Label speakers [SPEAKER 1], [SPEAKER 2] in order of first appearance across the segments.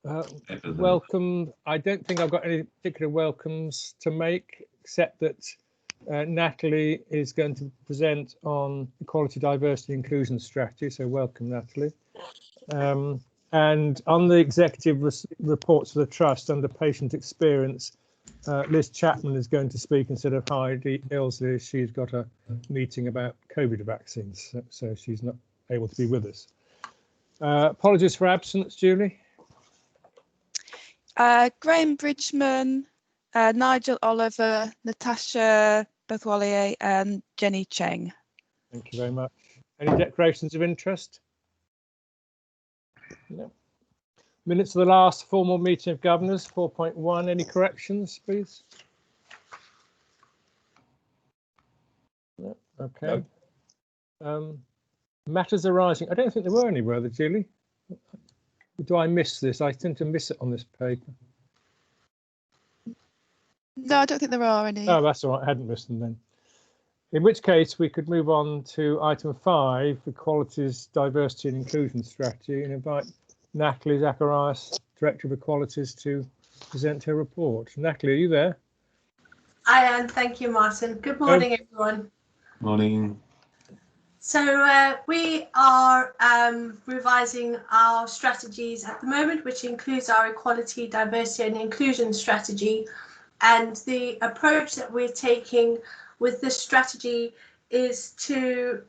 [SPEAKER 1] Welcome. I don't think I've got any particular welcomes to make, except that Natalie is going to present on equality, diversity, inclusion strategy. So welcome, Natalie. And on the executive reports of the trust under patient experience, Liz Chapman is going to speak instead of Heidi Ilsley. She's got a meeting about COVID vaccines, so she's not able to be with us. Apologies for absence, Julie.
[SPEAKER 2] Graham Bridgman, Nigel Oliver, Natasha Bethwallier and Jenny Cheng.
[SPEAKER 1] Thank you very much. Any declarations of interest? No. Minutes of the last formal meeting of governors, 4.1. Any corrections, please? No. Okay. No. Matters arising. I don't think there were any, were there, Julie? Do I miss this? I tend to miss it on this paper.
[SPEAKER 2] No, I don't think there are any.
[SPEAKER 1] Oh, that's all right. I hadn't missed them then. In which case, we could move on to item 5, Equalities, Diversity and Inclusion Strategy, and invite Natalie Zacharias, Director of Equalities, to present her report. Natalie, are you there?
[SPEAKER 3] I am. Thank you, Martin. Good morning, everyone.
[SPEAKER 4] Morning.
[SPEAKER 3] So we are revising our strategies at the moment, which includes our equality, diversity and inclusion strategy. And the approach that we're taking with this strategy is to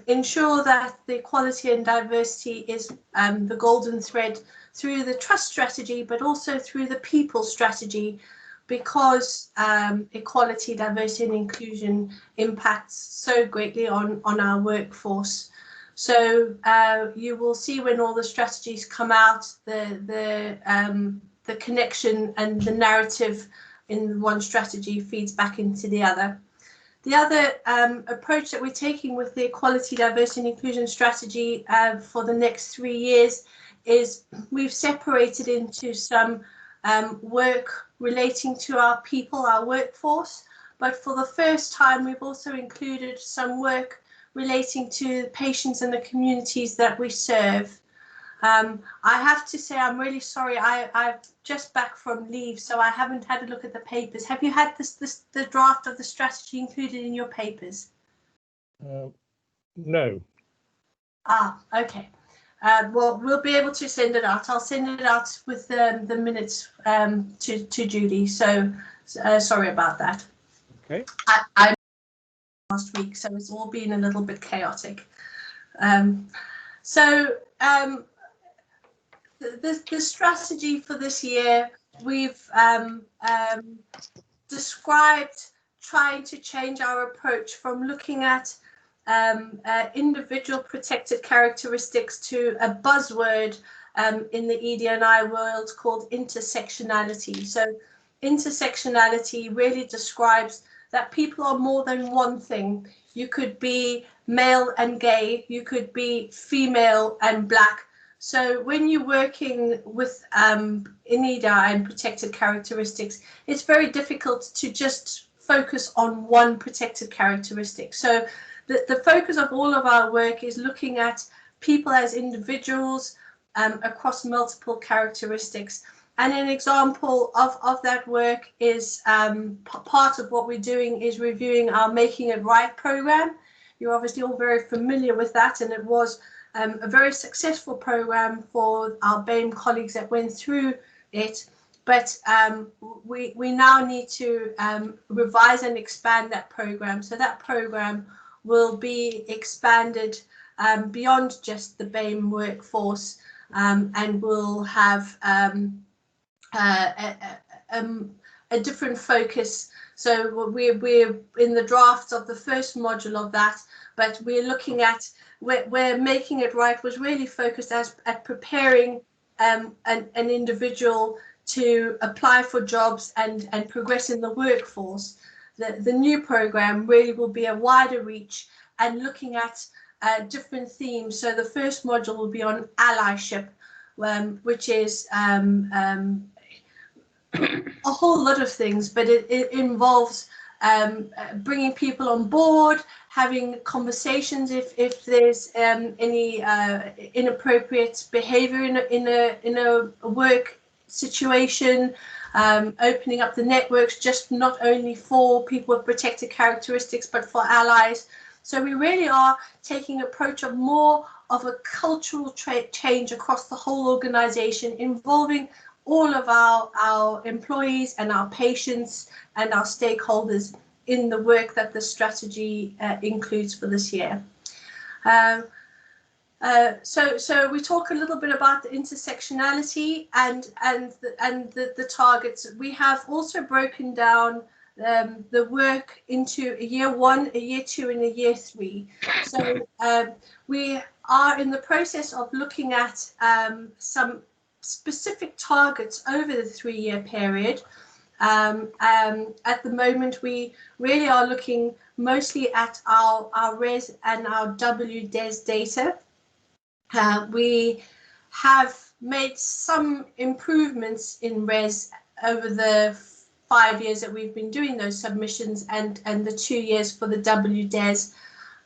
[SPEAKER 3] ensure that the equality and diversity is the golden thread through the trust strategy, but also through the people strategy, because equality, diversity and inclusion impacts so greatly on our workforce. So you will see when all the strategies come out, the connection and the narrative in one strategy feeds back into the other. The other approach that we're taking with the equality, diversity and inclusion strategy for the next 3 years is we've separated into some work relating to our people, our workforce, but for the first time we've also included some work relating to patients and the communities that we serve. I have to say I'm really sorry, I'm just back from leave, so I haven't had a look at the papers. Have you had the draft of the strategy included in your papers?
[SPEAKER 1] No.
[SPEAKER 3] Ah, okay. Well, we'll be able to send it out. I'll send it out with the minutes to Judy. So sorry about that.
[SPEAKER 1] Okay.
[SPEAKER 3] I last week, so it's all been a little bit chaotic. The strategy for this year, we've described trying to change our approach from looking at individual protected characteristics to a buzzword in the ED&I world called intersectionality. So intersectionality really describes that people are more than one thing. You could be male and gay, you could be female and black. So when you're working with in EDI and protected characteristics, it's very difficult to just focus on one protected characteristic. So the focus of all of our work is looking at people as individuals across multiple characteristics. And an example of that work is part of what we're doing is reviewing our Making It Right program. You're obviously all very familiar with that, and it was a very successful program for our BAME colleagues that went through it. But we now need to revise and expand that program. So that program will be expanded beyond just the BAME workforce, and will have a different focus. So we're in the draft of the first module of that, but we're looking at where Making It Right was really focused at preparing an individual to apply for jobs and progress in the workforce. The new program really will be a wider reach and looking at different themes. So the first module will be on allyship, which is a whole lot of things, but it involves bringing people on board, having conversations if there's any inappropriate behavior in a work situation, opening up the networks just not only for people with protected characteristics but for allies. So we really are taking an approach of more of a cultural change across the whole organization, involving all of our employees and our patients and our stakeholders in the work that the strategy includes for this year. So we talk a little bit about the intersectionality and the targets. We have also broken down the work into a year 1, a year 2, and a year 3. So we are in the process of looking at some specific targets over the 3-year period. At the moment, we really are looking mostly at our RES and our WDES data. We have made some improvements in RES over the 5 years that we've been doing those submissions and the 2 years for the WDES.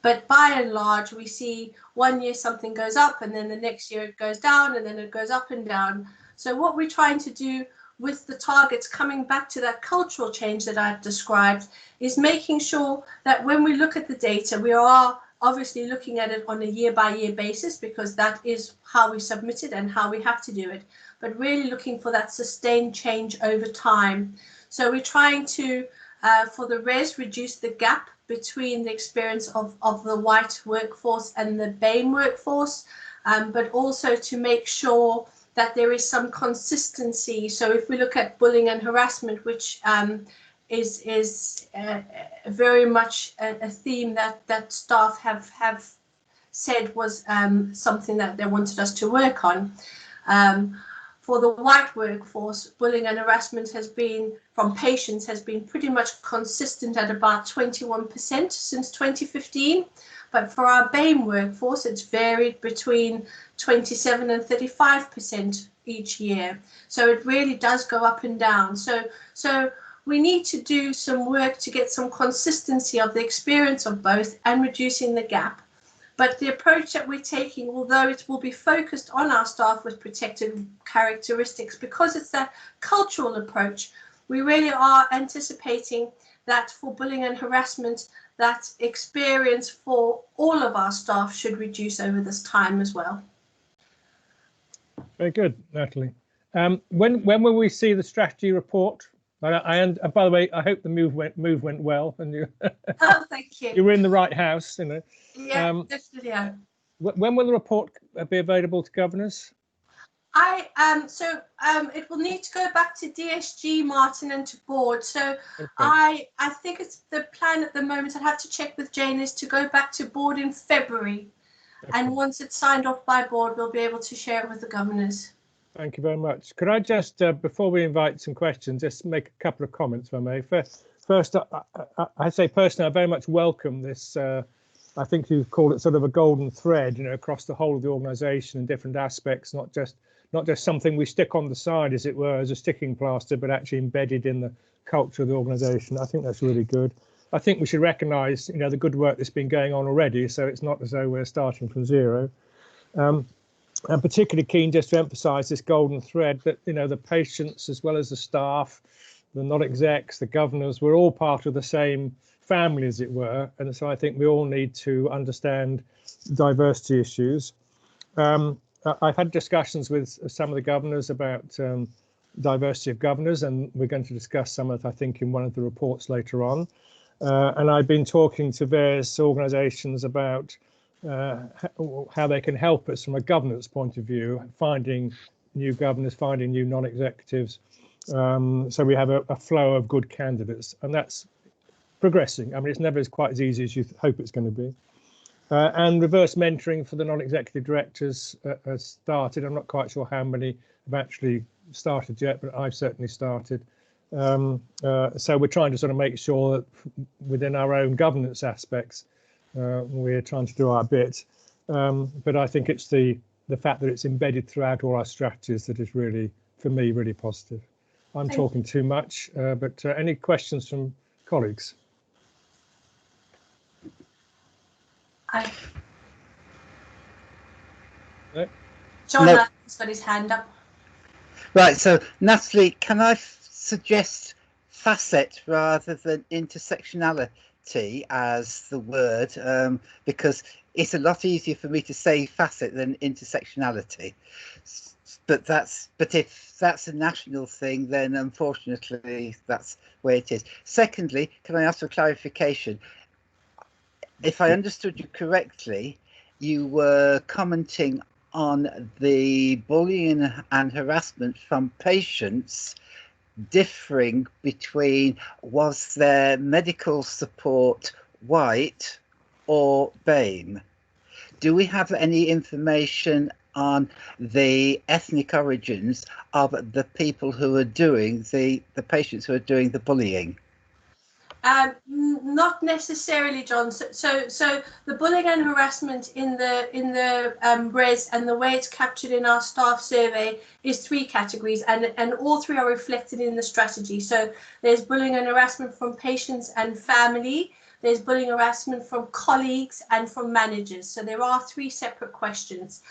[SPEAKER 3] But by and large, we see 1 year something goes up and then the next year it goes down and then it goes up and down. So what we're trying to do with the targets, coming back to that cultural change that I've described, is making sure that when we look at the data, we are obviously looking at it on a year-by-year basis, because that is how we submit it and how we have to do it, but really looking for that sustained change over time. So we're trying to, for the RES, reduce the gap between the experience of the white workforce and the BAME workforce, but also to make sure that there is some consistency. So if we look at bullying and harassment, which is very much a theme that staff have said was something that they wanted us to work on. For the white workforce, bullying and harassment has been, from patients, has been pretty much consistent at about 21% since 2015. But for our BAME workforce, it's varied between 27 and 35% each year. So it really does go up and down. So we need to do some work to get some consistency of the experience of both and reducing the gap. But the approach that we're taking, although it will be focused on our staff with protected characteristics, because it's that cultural approach, we really are anticipating that for bullying and harassment, that experience for all of our staff should reduce over this time as well.
[SPEAKER 1] Very good, Natalie. When will we see the strategy report? And by the way, I hope the move went well, and you.
[SPEAKER 3] Oh, thank you.
[SPEAKER 1] You were in the right house, you know.
[SPEAKER 3] Yeah, definitely. Yeah.
[SPEAKER 1] When will the report be available to governors?
[SPEAKER 3] It will need to go back to DSG, Martin, and to board. So okay. I think it's the plan at the moment. I'd have to check with Jane, is to go back to board in February, okay. And once it's signed off by board, we'll be able to share it with the governors. Thank
[SPEAKER 1] you very much. Could I just, before we invite some questions, just make a couple of comments, if I may. First, I say personally, I very much welcome this. I think you've called it sort of a golden thread, you know, across the whole of the organisation in different aspects, not just something we stick on the side, as it were, as a sticking plaster, but actually embedded in the culture of the organisation. I think that's really good. I think we should recognise, you know, the good work that's been going on already, so it's not as though we're starting from zero. I'm particularly keen just to emphasise this golden thread that, you know, the patients as well as the staff, the non-execs, the governors, we're all part of the same family, as it were. And so I think we all need to understand diversity issues. I've had discussions with some of the governors about diversity of governors, and we're going to discuss some of it, I think, in one of the reports later on. And I've been talking to various organisations about how they can help us from a governance point of view, finding new governors, finding new non-executives, so we have a flow of good candidates, and that's progressing. I mean, it's never quite as easy as you hope it's going to be. And reverse mentoring for the non-executive directors has started. I'm not quite sure how many have actually started yet, but I've certainly started. So we're trying to sort of make sure that within our own governance aspects, we're trying to do our bit. But I think it's the fact that it's embedded throughout all our strategies that is really, for me, really positive. I'm talking too much, but any questions from colleagues?
[SPEAKER 3] I.
[SPEAKER 1] No.
[SPEAKER 3] John
[SPEAKER 4] No.
[SPEAKER 3] has got his hand up.
[SPEAKER 4] Right, so Natalie, can I suggest facet rather than intersectionality as the word, because it's a lot easier for me to say facet than intersectionality. But if that's a national thing, then unfortunately that's where it is. Secondly, can I ask for clarification? If I understood you correctly, you were commenting on the bullying and harassment from patients differing between was their medical support white or BAME. Do we have any information on the ethnic origins of the people who are doing the patients who are doing the bullying?
[SPEAKER 3] Not necessarily, John. So the bullying and harassment in the res and the way it's captured in our staff survey is 3 categories, and all 3 are reflected in the strategy. So there's bullying and harassment from patients and family. There's bullying and harassment from colleagues and from managers. So there are 3 separate questions.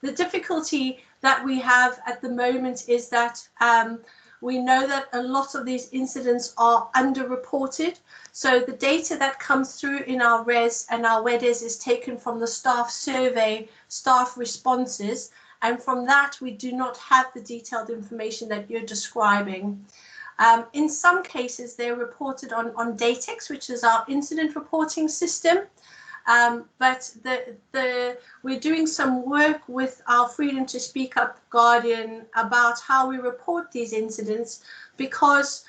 [SPEAKER 3] The difficulty that we have at the moment is that we know that a lot of these incidents are underreported. So the data that comes through in our res and our WEDES is taken from the staff survey, staff responses, and from that we do not have the detailed information that you're describing. In some cases, they're reported on DATEX, which is our incident reporting system. But we're doing some work with our Freedom to Speak Up Guardian about how we report these incidents, because,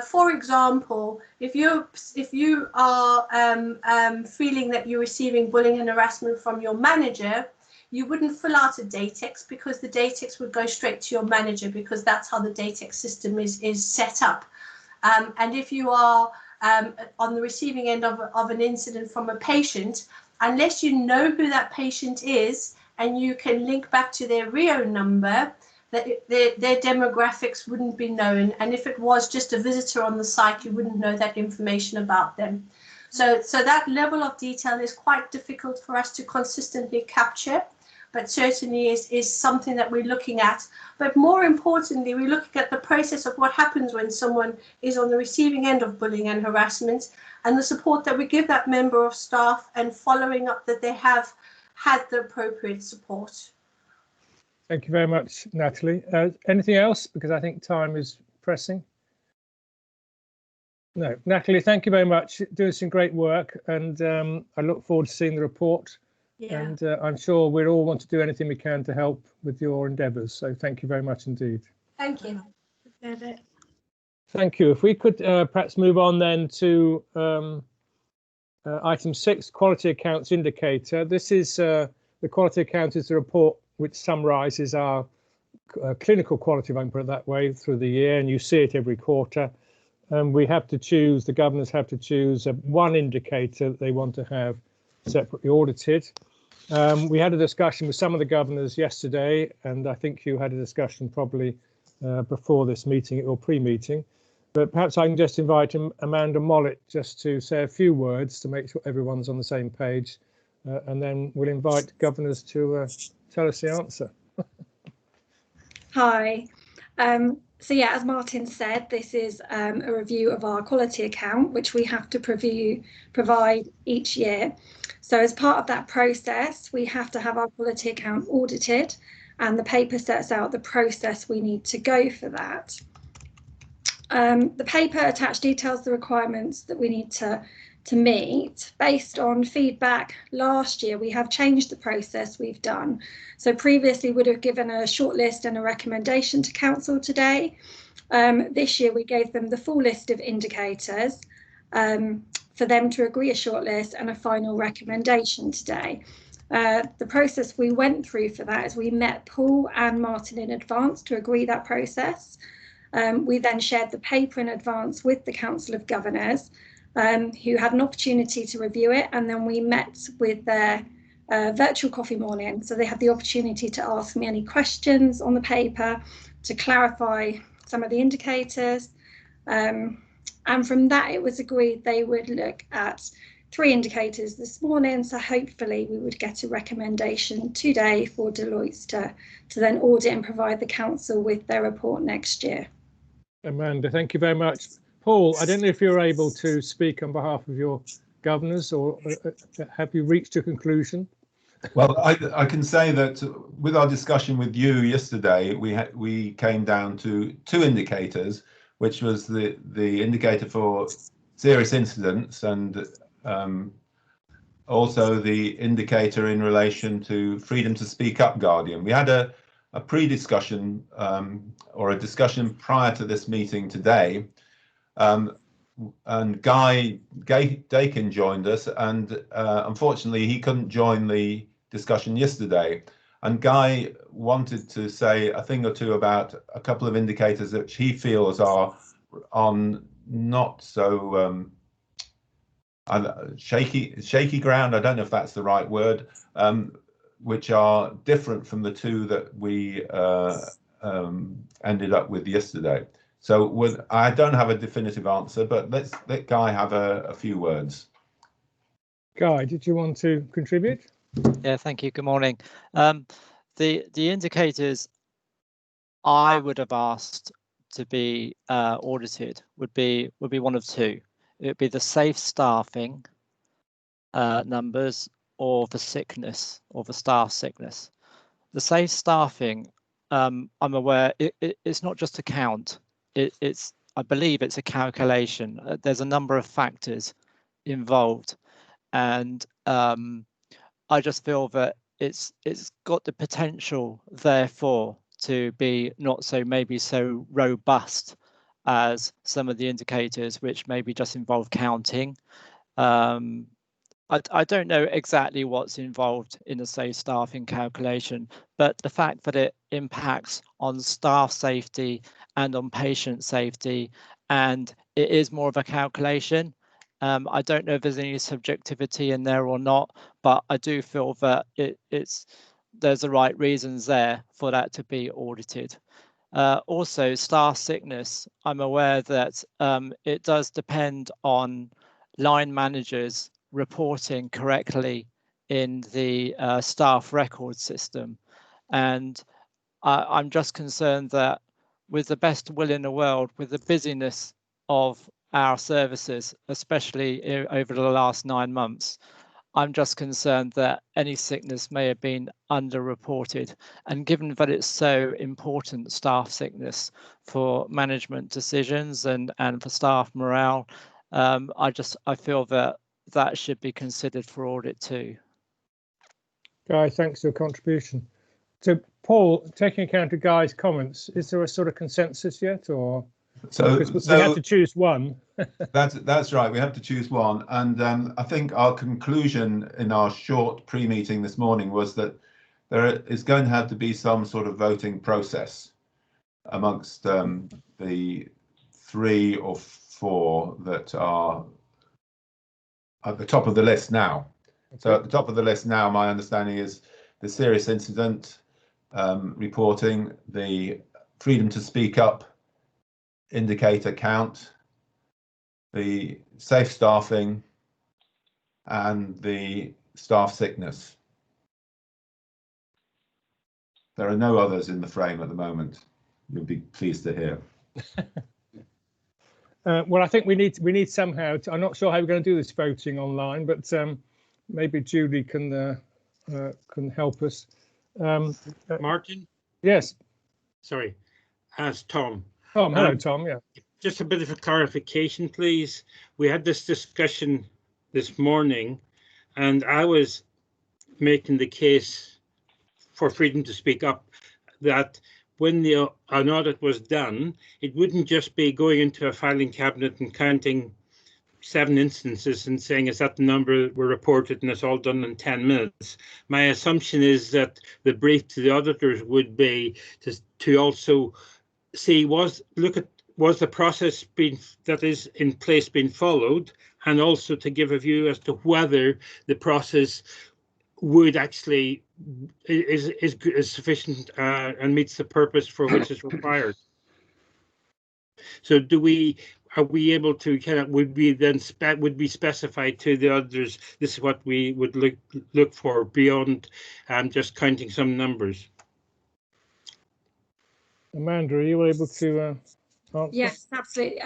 [SPEAKER 3] for example, if you are feeling that you're receiving bullying and harassment from your manager, you wouldn't fill out a DATEX, because the DATEX would go straight to your manager, because that's how the DATEX system is set up. And if you are on the receiving end of an incident from a patient, unless you know who that patient is and you can link back to their RIO number, their demographics wouldn't be known. And if it was just a visitor on the site, you wouldn't know that information about them. So that level of detail is quite difficult for us to consistently capture, but certainly is something that we're looking at. But more importantly, we're looking at the process of what happens when someone is on the receiving end of bullying and harassment, and the support that we give that member of staff, and following up that they have had the appropriate support.
[SPEAKER 1] Thank you very much, Natalie. Anything else? Because I think time is pressing. No, Natalie, thank you very much. Doing some great work, and I look forward to seeing the report.
[SPEAKER 3] Yeah.
[SPEAKER 1] And I'm sure we'll all want to do anything we can to help with your endeavours. So thank you very much indeed.
[SPEAKER 3] Thank you.
[SPEAKER 1] Thank you. If we could perhaps move on then to item 6, quality accounts indicator. This is the quality account is the report which summarises our clinical quality, if I can put it that way, through the year, and you see it every quarter. And we have to choose, the governors have to choose one indicator that they want to have separately audited. We had a discussion with some of the governors yesterday, and I think you had a discussion probably before this meeting or pre-meeting. But perhaps I can just invite Amanda Mollett just to say a few words to make sure everyone's on the same page, and then we'll invite governors to tell us the answer.
[SPEAKER 5] Hi. So yeah, as Martin said, this is a review of our quality account, which we have to provide each year. So as part of that process, we have to have our quality account audited, and the paper sets out the process we need to go for that. The paper attached details the requirements that we need to meet. Based on feedback last year, we have changed the process we've done. So previously would have given a shortlist and a recommendation to council today. This year we gave them the full list of indicators for them to agree a shortlist and a final recommendation today. The process we went through for that is we met Paul and Martin in advance to agree that process. We then shared the paper in advance with the Council of Governors, who had an opportunity to review it, and then we met with their virtual coffee morning. So they had the opportunity to ask me any questions on the paper, to clarify some of the indicators. And from that, it was agreed they would look at 3 indicators this morning, so hopefully we would get a recommendation today for Deloitte to then audit and provide the council with their report next year.
[SPEAKER 1] Amanda, thank you very much. Paul, I don't know if you're able to speak on behalf of your governors, or have you reached a conclusion?
[SPEAKER 6] Well, I can say that with our discussion with you yesterday, we came down to 2 indicators, which was the indicator for serious incidents and also the indicator in relation to freedom to speak up Guardian. We had a pre-discussion or a discussion prior to this meeting today, and Guy Dakin joined us, and unfortunately he couldn't join the discussion yesterday. And Guy wanted to say a thing or two about a couple of indicators that he feels are on not so shaky ground. I don't know if that's the right word, which are different from the 2 that we ended up with yesterday. So I don't have a definitive answer, but let Guy have a few words.
[SPEAKER 1] Guy, did you want to contribute?
[SPEAKER 7] Yeah, thank you. Good morning. The indicators I would have asked to be audited would be one of 2. It would be the safe staffing numbers, or the sickness, or the staff sickness. The safe staffing, I'm aware it's not just a count. I believe it's a calculation. There's a number of factors involved, and I just feel that it's got the potential, therefore, to be not so robust as some of the indicators, which maybe just involve counting. I don't know exactly what's involved in the safe staffing calculation, but the fact that it impacts on staff safety and on patient safety, and it is more of a calculation. I don't know if there's any subjectivity in there or not, but I do feel that there's the right reasons there for that to be audited. Also, staff sickness, I'm aware that it does depend on line managers reporting correctly in the staff record system. And I'm just concerned that with the best will in the world, with the busyness of our services, especially over the last 9 months, I'm just concerned that any sickness may have been underreported. And given that it's so important, staff sickness, for management decisions and for staff morale, I feel that should be considered for audit too.
[SPEAKER 1] Guy, thanks for your contribution. So, Paul, taking account of Guy's comments, is there a sort of consensus yet, or? So we have to choose one.
[SPEAKER 6] That's right. We have to choose one, and I think our conclusion in our short pre-meeting this morning was that there is going to have to be some sort of voting process amongst the 3 or 4 that are at the top of the list now. Okay. So at the top of the list now, my understanding is the serious incident reporting, the freedom to speak up indicator count, the safe staffing, and the staff sickness. There are no others in the frame at the moment. You'll be pleased to hear.
[SPEAKER 1] Well, I think we need somehow to, I'm not sure how we're going to do this voting online, but maybe Julie can help us.
[SPEAKER 8] Martin?
[SPEAKER 1] Yes.
[SPEAKER 8] Sorry, as Tom.
[SPEAKER 1] Tom, hello, Tom. Yeah.
[SPEAKER 8] Just a bit of a clarification, please. We had this discussion this morning, and I was making the case for freedom to speak up that when an audit was done, it wouldn't just be going into a filing cabinet and counting 7 instances and saying, is that the number that were reported, and it's all done in 10 minutes. My assumption is that the brief to the auditors would be to also see, was the process that is in place being followed, and also to give a view as to whether the process would actually is sufficient and meets the purpose for which it's required. So do we, are we able to would be specified to the others? This is what we would look for beyond just counting some numbers.
[SPEAKER 1] Amanda, are you able to answer?
[SPEAKER 5] Yes, absolutely.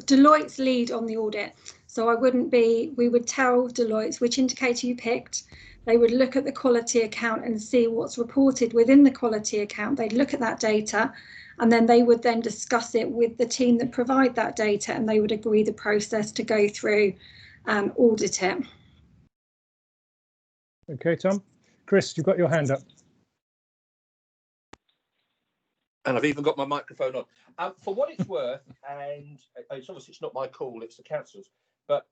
[SPEAKER 5] Deloitte's lead on the audit. So we would tell Deloitte which indicator you picked. They would look at the quality account and see what's reported within the quality account. They'd look at that data, and then they would then discuss it with the team that provide that data, and they would agree the process to go through and audit it.
[SPEAKER 1] Okay, Tom. Chris, you've got your hand up.
[SPEAKER 9] And I've even got my microphone on. For what it's worth, and it's obviously it's not my call, it's the council's, but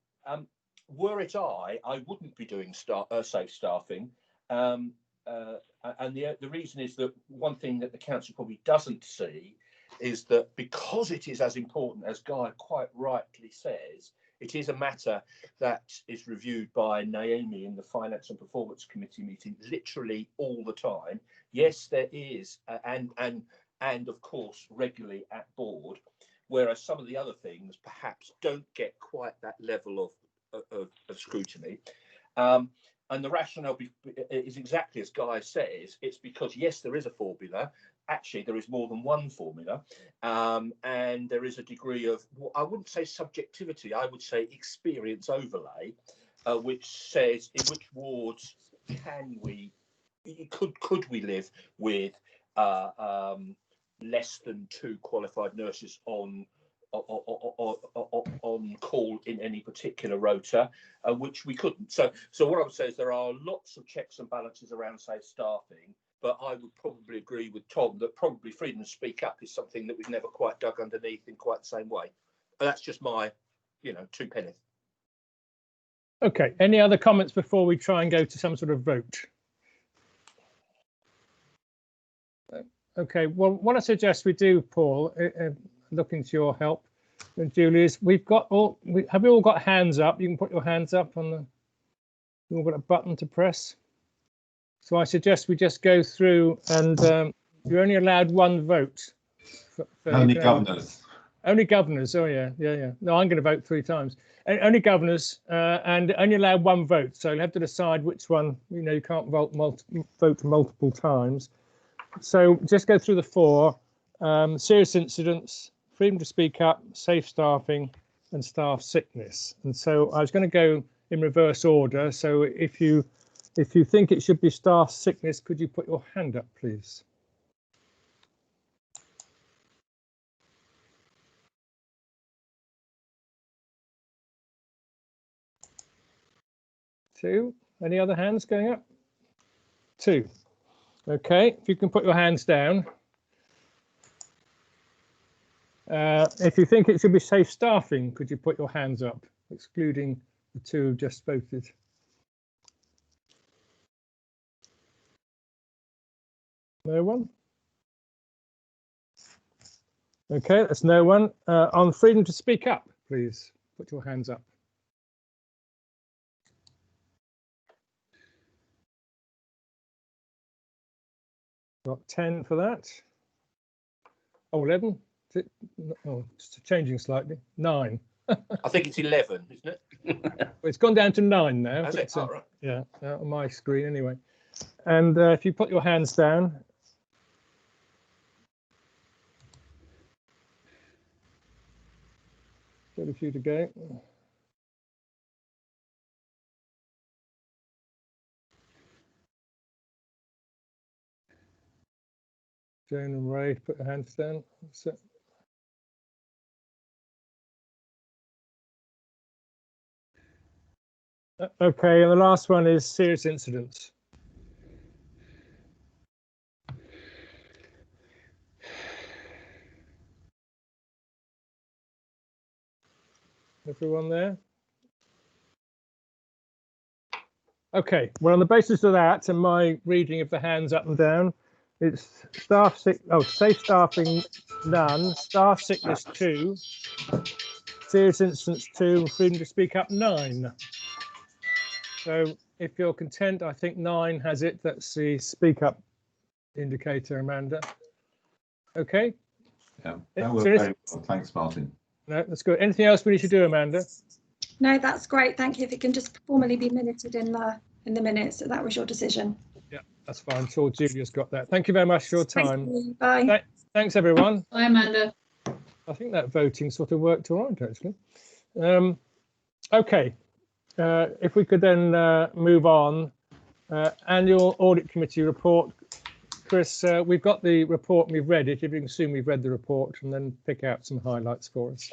[SPEAKER 9] were it I wouldn't be doing safe staffing. And the reason is that one thing that the council probably doesn't see is that because it is as important as Guy quite rightly says, it is a matter that is reviewed by Naomi in the Finance and Performance Committee meeting literally all the time. Yes, there is, and of course regularly at board, whereas some of the other things perhaps don't get quite that level of scrutiny. And the rationale is exactly as Guy says. It's because, yes, there is a formula. Actually, there is more than one formula. And there is a degree of, well, I wouldn't say subjectivity, I would say experience overlay, which says in which wards could we live with less than 2 qualified nurses on call in any particular rota, which we couldn't. So what I would say is there are lots of checks and balances around safe staffing, but I would probably agree with Tom that probably freedom to speak up is something that we've never quite dug underneath in quite the same way. And that's just my, 2 pennies.
[SPEAKER 1] Okay, any other comments before we try and go to some sort of vote? Okay, well, what I suggest we do, Paul, looking to your help, and Julie, is have we all got hands up? You can put your hands up on the, you've all got a button to press. So I suggest we just go through, and you're only allowed 1 vote.
[SPEAKER 6] Only governors.
[SPEAKER 1] Only governors, oh yeah. No, I'm going to vote 3 times. Only governors, and only allowed 1 vote. So you'll have to decide which one, you can't vote multiple times. So just go through the 4, serious incidents, freedom to speak up, safe staffing, and staff sickness. And so I was going to go in reverse order. So if you think it should be staff sickness, could you put your hand up, please? Two. Any other hands going up? 2. Okay, if you can put your hands down. If you think it should be safe staffing, could you put your hands up, excluding the 2 who just voted? No one? Okay, that's no one. On freedom to speak up, please put your hands up. Got 10 for that. Oh, 11. Oh, it's changing slightly. 9.
[SPEAKER 9] I think it's 11, isn't it?
[SPEAKER 1] Well, it's gone down to 9 now.
[SPEAKER 9] Has it? Oh, right.
[SPEAKER 1] Yeah, on my screen anyway. And if you put your hands down. Got a few to go. Joan and Ray, put your hands down. So, okay, and the last one is serious incidents. Everyone there? Okay, well, on the basis of that and my reading of the hands up and down, it's safe staffing none, staff sickness 2, serious incidents 2, and freedom to speak up 9. So if you're content, I think 9 has it. That's the speak up indicator, Amanda. Okay.
[SPEAKER 6] Yeah, that worked very well. Thanks, Martin.
[SPEAKER 1] No, that's good. Anything else we need to do, Amanda?
[SPEAKER 5] No, that's great. Thank you. If it can just formally be minuted in the minutes that was your decision.
[SPEAKER 1] Yeah, that's fine. I'm sure Julia's got that. Thank you very much for your time.
[SPEAKER 5] Thank you. Bye.
[SPEAKER 1] Thanks, everyone.
[SPEAKER 10] Bye, Amanda.
[SPEAKER 1] I think that voting sort of worked all right, actually. Okay, if we could then move on. Annual Audit Committee report. Chris, we've got the report and we've read it. If you can assume we've read the report and then pick out some highlights for us.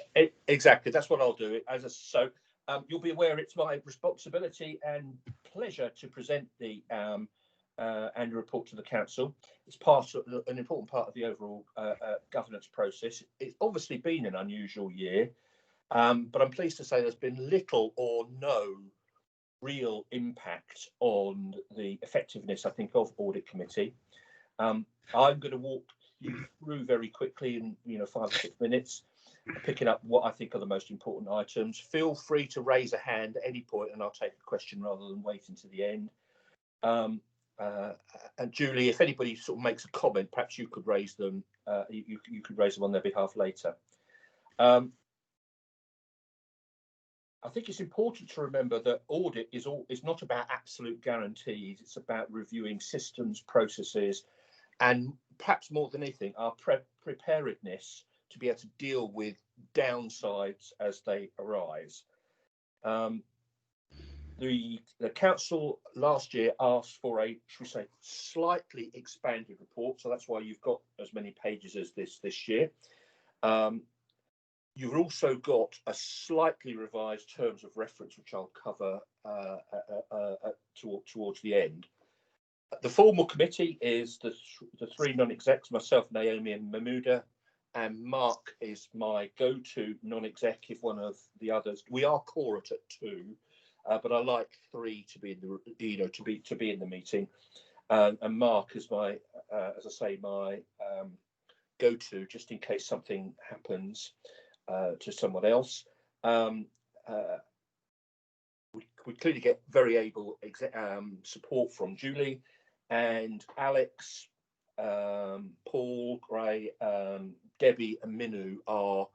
[SPEAKER 9] Exactly, that's what I'll do. You'll be aware it's my responsibility and pleasure to present the annual report to the council. It's an important part of the overall governance process. It's obviously been an unusual year, but I'm pleased to say there's been little or no real impact on the effectiveness, I think, of Audit Committee. I'm going to walk you through very quickly in 5 or 6 minutes, picking up what I think are the most important items. Feel free to raise a hand at any point and I'll take a question rather than waiting to the end. And Julie, if anybody sort of makes a comment, perhaps you could raise them. You could raise them on their behalf later. I think it's important to remember that audit is not about absolute guarantees. It's about reviewing systems, processes, and perhaps more than anything, our preparedness to be able to deal with downsides as they arise. The council last year asked for a, should we say, slightly expanded report. So that's why you've got as many pages as this year. You've also got a slightly revised terms of reference, which I'll cover towards the end. The formal committee is the 3 non-execs, myself, Naomi and Mahmuda, and Mark is my go-to non-exec if one of the others. We are quorate at 2, but I like 3 to be in the to be in the meeting. And Mark is my, as I say, my go-to just in case something happens to someone else. We clearly get very able support from Julie and Alex, Paul, Gray, Debbie and Minu are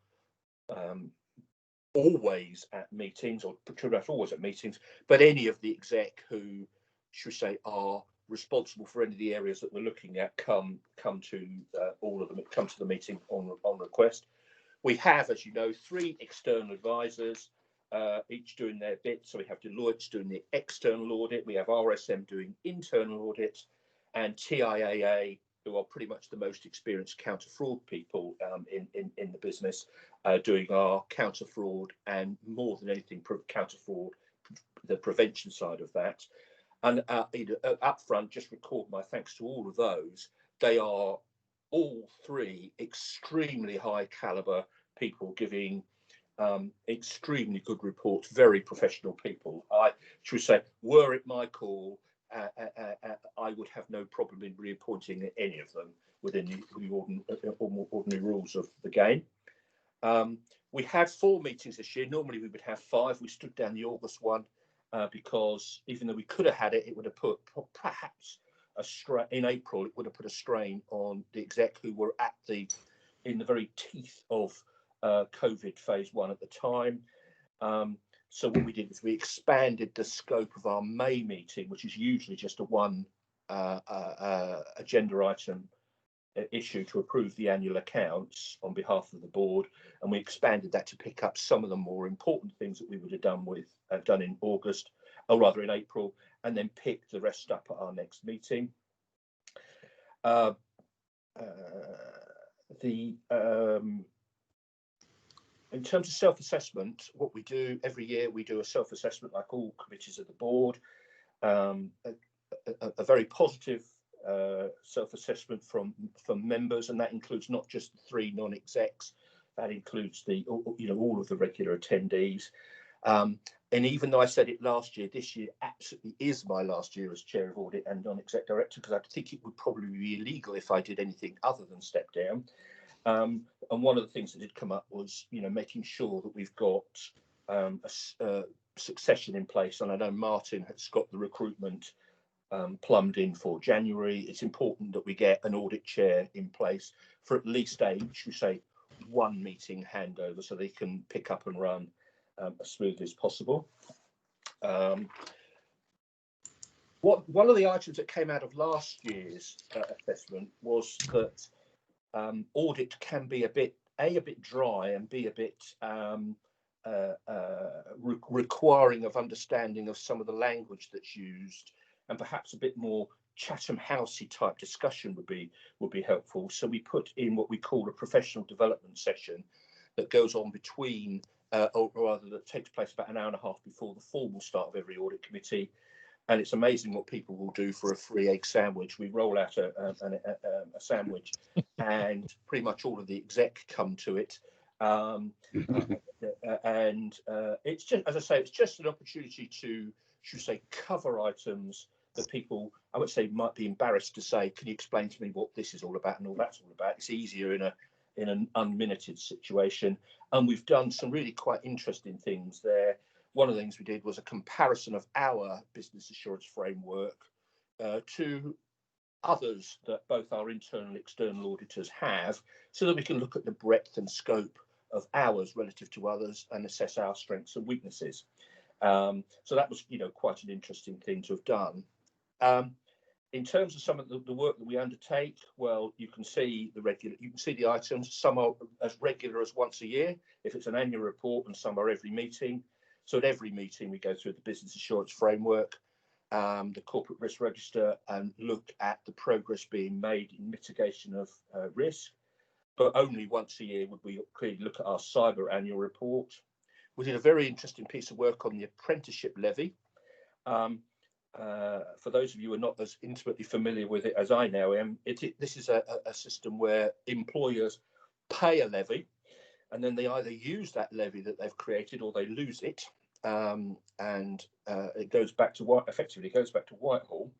[SPEAKER 9] always at meetings, or pretty much always at meetings, but any of the exec who, should we say, are responsible for any of the areas that we're looking at come to all of them, come to the meeting on request. We have, as you know, 3 external advisors, each doing their bit. So we have Deloitte doing the external audit, we have RSM doing internal audit, and TIAA, who are pretty much the most experienced counter fraud people in the business, doing our counter fraud and, more than anything, counter fraud, the prevention side of that. And up front, just record my thanks to all of those. They are all 3 extremely high caliber people giving extremely good reports, very professional people. I should say, were it my call, I would have no problem in reappointing any of them within the ordinary rules of the game. We had 4 meetings this year. Normally we would have 5. We stood down the August one because even though we could have had it, it would have put perhaps in April, it would have put a strain on the exec who were in the very teeth of COVID phase 1 at the time. So what we did is we expanded the scope of our May meeting, which is usually just a 1 agenda item issue to approve the annual accounts on behalf of the board, and we expanded that to pick up some of the more important things that we would have done in August, or rather in April, and then pick the rest up at our next meeting. In terms of self-assessment, what we do every year, we do a self-assessment like all committees of the board, a very positive self-assessment from members, and that includes not just the 3 non-execs, that includes all of the regular attendees. And even though I said it last year, this year absolutely is my last year as chair of audit and non-exec director, because I think it would probably be illegal if I did anything other than step down. And one of the things that did come up was, making sure that we've got a succession in place. And I know Martin has got the recruitment plumbed in for January. It's important that we get an audit chair in place for at least we say one meeting handover so they can pick up and run as smoothly as possible. One of the items that came out of last year's assessment was that audit can be a bit dry and be a bit requiring of understanding of some of the language that's used, and perhaps a bit more Chatham Housey type discussion would be helpful. So we put in what we call a professional development session that goes on between, or rather that takes place about an hour and a half before the formal start of every audit committee. And it's amazing what people will do for a free egg sandwich. We roll out a sandwich, and pretty much all of the exec come to it. It's just, as I say, it's just an opportunity to, should we say, cover items that people, I would say, might be embarrassed to say, can you explain to me what this is all about and all that's all about? It's easier in an unminuted situation. And we've done some really quite interesting things there. One of the things we did was a comparison of our business assurance framework to others that both our internal and external auditors have, so that we can look at the breadth and scope of ours relative to others and assess our strengths and weaknesses. So that was, quite an interesting thing to have done. In terms of some of the work that we undertake, well, you can see the items. Some are as regular as once a year, if it's an annual report, and some are every meeting. So at every meeting, we go through the business assurance framework, the corporate risk register, and look at the progress being made in mitigation of risk. But only once a year would we clearly look at our cyber annual report. We did a very interesting piece of work on the apprenticeship levy. For those of you who are not as intimately familiar with it as I now am, this is a system where employers pay a levy, and then they either use that levy that they've created or they lose it, and it goes back to Whitehall.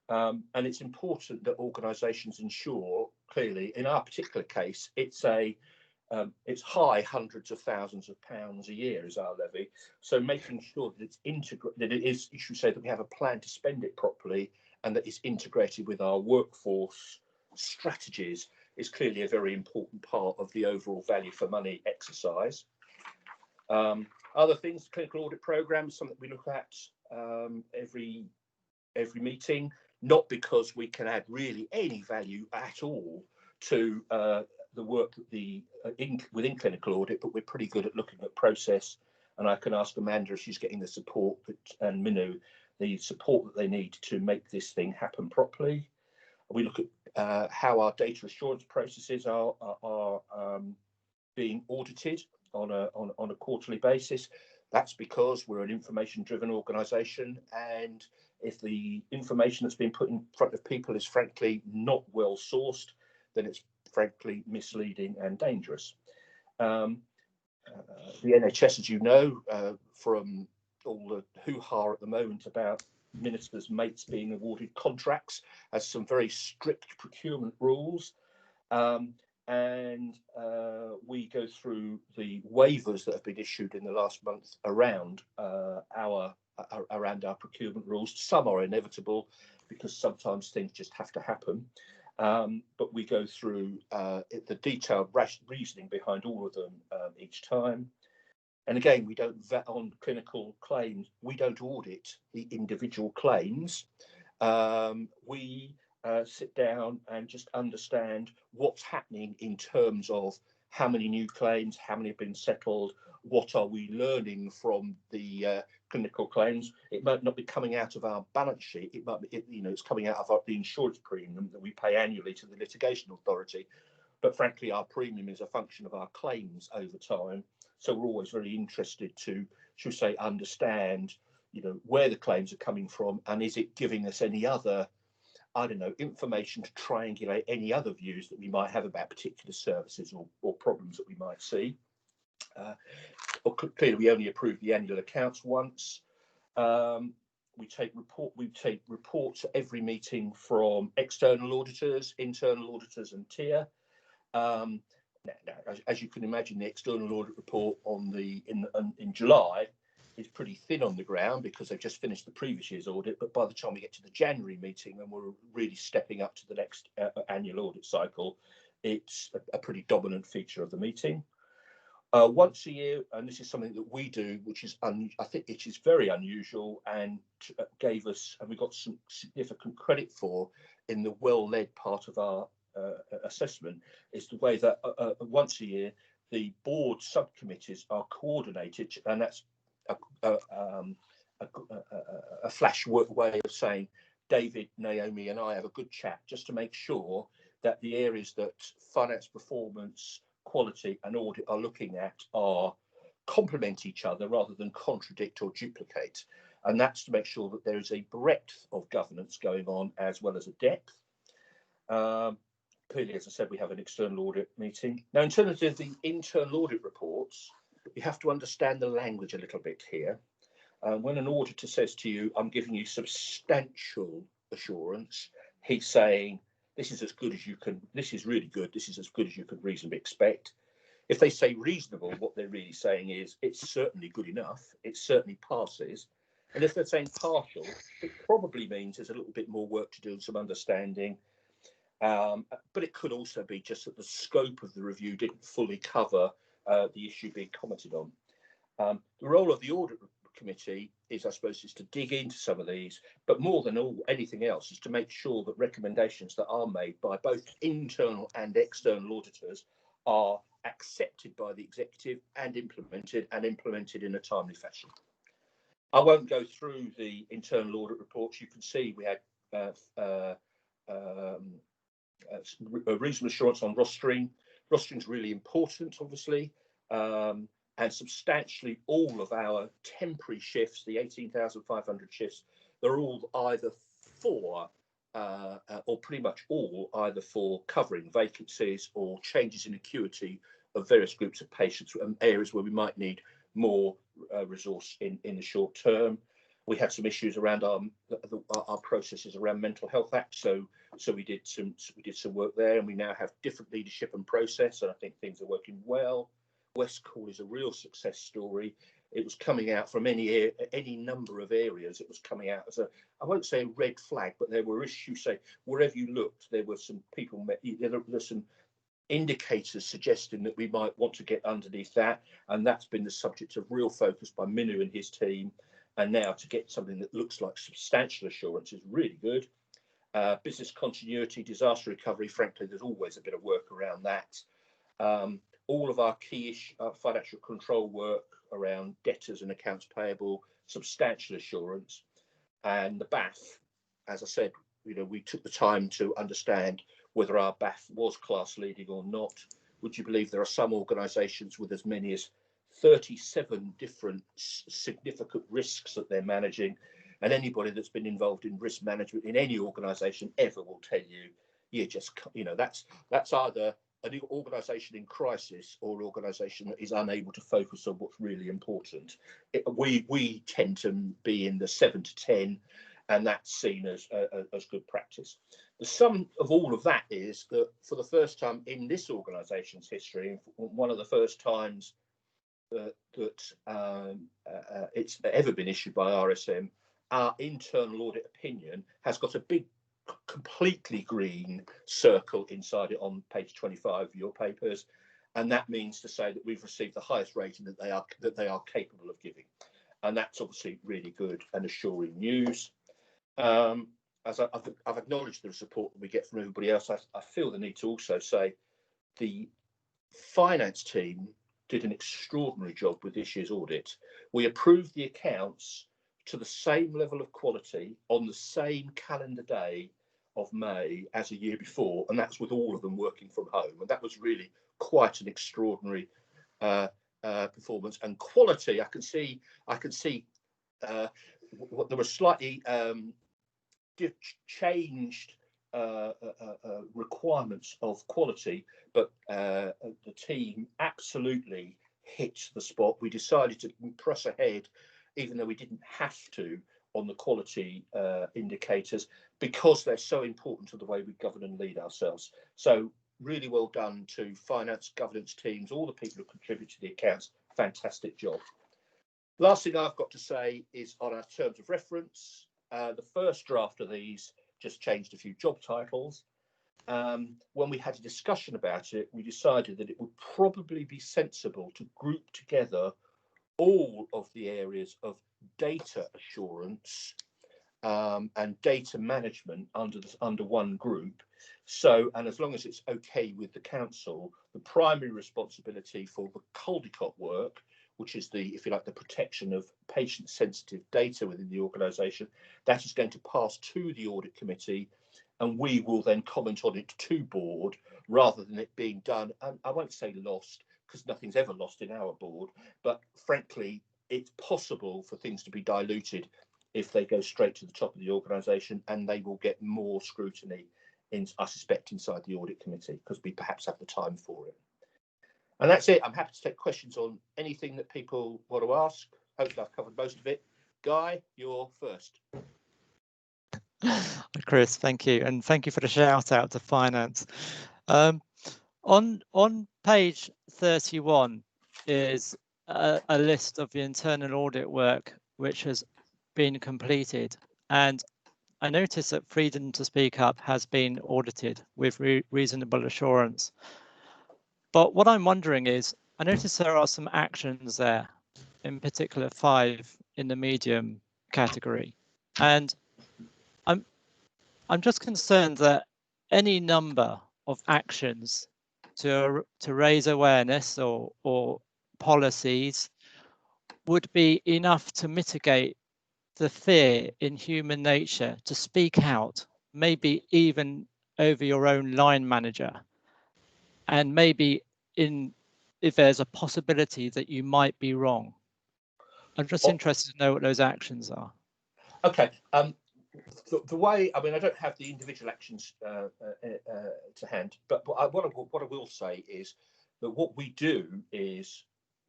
[SPEAKER 9] And it's important that organisations ensure, clearly, in our particular case, it's high hundreds of thousands of pounds a year is our levy. So making sure that it's that it is, you should say, that we have a plan to spend it properly and that it's integrated with our workforce strategies is clearly a very important part of the overall value for money exercise. Other things, clinical audit programs, something we look at every meeting, not because we can add really any value at all to the work within clinical audit, but we're pretty good at looking at process. And I can ask Amanda if she's getting the support and Minu the support that they need to make this thing happen properly. We look at how our data assurance processes are being audited on a quarterly basis. That's because we're an information-driven organisation, and if the information that's been put in front of people is frankly not well sourced, then it's frankly misleading and dangerous. The NHS, as you know, from all the hoo-ha at the moment about ministers' mates being awarded contracts, has some very strict procurement rules. And we go through the waivers that have been issued in the last month around our procurement rules. Some are inevitable because sometimes things just have to happen. But we go through the detailed reasoning behind all of them each time. And again, we don't vet on clinical claims. We don't audit the individual claims. We sit down and just understand what's happening in terms of how many new claims, how many have been settled, what are we learning from the clinical claims. It might not be coming out of our balance sheet. It might be, it's coming out of the insurance premium that we pay annually to the litigation authority. But frankly, our premium is a function of our claims over time. So we're always very interested to, should we say, understand, where the claims are coming from, and is it giving us any other, information to triangulate any other views that we might have about particular services or problems that we might see. Clearly, we only approve the annual accounts once. We take reports at every meeting from external auditors, internal auditors, and TIA. Now, as you can imagine, the external audit report in July is pretty thin on the ground because they've just finished the previous year's audit. But by the time we get to the January meeting, and we're really stepping up to the next annual audit cycle, it's a pretty dominant feature of the meeting. Once a year, and this is something that we do, which is I think it is very unusual, and gave us, and we got some significant credit for in the well-led part of our assessment, is the way that once a year the board subcommittees are coordinated, and that's a flash way of saying David, Naomi, and I have a good chat just to make sure that the areas that finance, performance, quality and audit are looking at are complement each other rather than contradict or duplicate. And that's to make sure that there is a breadth of governance going on as well as a depth. Clearly, as I said, we have an external audit meeting. Now, in terms of the internal audit reports, you have to understand the language a little bit here. When an auditor says to you, I'm giving you substantial assurance, he's saying, this is as good as you can, this is really good, this is as good as you could reasonably expect. If they say reasonable, what they're really saying is, it's certainly good enough, it certainly passes. And if they're saying partial, it probably means there's a little bit more work to do and some understanding. But it could also be just that the scope of the review didn't fully cover the issue being commented on. The role of the audit committee is, I suppose, is to dig into some of these, but more than anything else is to make sure that recommendations that are made by both internal and external auditors are accepted by the executive and implemented in a timely fashion. I won't go through the internal audit reports. You can see we had a reasonable assurance on rostering. Rostering is really important, obviously. And substantially all of our temporary shifts, the 18,500 shifts, they're all either for, or pretty much all, either for covering vacancies or changes in acuity of various groups of patients and areas where we might need more resource in the short term. We had some issues around our processes around Mental Health Act, so we did some work there, and we now have different leadership and process, and I think things are working well. West Call is a real success story. It was coming out from any number of areas. It was coming out as I won't say a red flag, but there were issues. Say wherever you looked, there were some people. There's some indicators suggesting that we might want to get underneath that, and that's been the subject of real focus by Minu and his team. And now to get something that looks like substantial assurance is really good. Business continuity, disaster recovery. Frankly, there's always a bit of work around that. All of our key financial control work around debtors and accounts payable, substantial assurance. And the BAF, as I said, we took the time to understand whether our BAF was class leading or not. Would you believe there are some organisations with as many as 37 different significant risks that they're managing, and anybody that's been involved in risk management in any organisation ever will tell you, that's either an organisation in crisis or an organisation that is unable to focus on what's really important. We tend to be in the 7 to 10, and that's seen as good practice. The sum of all of that is that for the first time in this organisation's history, one of the first times that it's ever been issued by RSM, our internal audit opinion has got a big completely green circle inside it on page 25 of your papers, and that means to say that we've received the highest rating that they are capable of giving, and that's obviously really good and assuring news. As I've acknowledged the support that we get from everybody else, I feel the need to also say the finance team did an extraordinary job with this year's audit. We approved the accounts to the same level of quality on the same calendar day of May as a year before, and that's with all of them working from home, and that was really quite an extraordinary performance and quality. I can see there were slightly changed requirements of quality, but the team absolutely hit the spot. We decided to press ahead, even though we didn't have to, on the quality indicators, because they're so important to the way we govern and lead ourselves. So really well done to finance, governance teams, all the people who contribute to the accounts. Fantastic job. Last thing I've got to say is on our terms of reference. The first draft of these just changed a few job titles. when we had a discussion about it, we decided that it would probably be sensible to group together all of the areas of data assurance and data management under one group. So, and as long as it's okay with the council, the primary responsibility for the Caldecott work, which is the, if you like, the protection of patient-sensitive data within the organisation, that is going to pass to the audit committee, and we will then comment on it to board, rather than it being done, and I won't say lost, because nothing's ever lost in our board, but frankly, it's possible for things to be diluted if they go straight to the top of the organisation, and they will get more scrutiny, I suspect, inside the audit committee, because we perhaps have the time for it. And that's it. I'm happy to take questions on anything that people want to ask. Hopefully I've covered most of it. Guy, you're first.
[SPEAKER 7] Chris, thank you. And thank you for the shout out to finance. On page 31 is a list of the internal audit work which has been completed. And I noticed that Freedom to Speak Up has been audited with reasonable assurance. But what I'm wondering is, I noticed there are some actions there, in particular 5 in the medium category. And I'm just concerned that any number of actions to raise awareness or policies would be enough to mitigate the fear in human nature to speak out, maybe even over your own line manager, and maybe if there's a possibility that you might be wrong. I'm just interested to know what those actions are.
[SPEAKER 9] Okay. The way, I mean, I don't have the individual actions to hand, but what I will say is that what we do is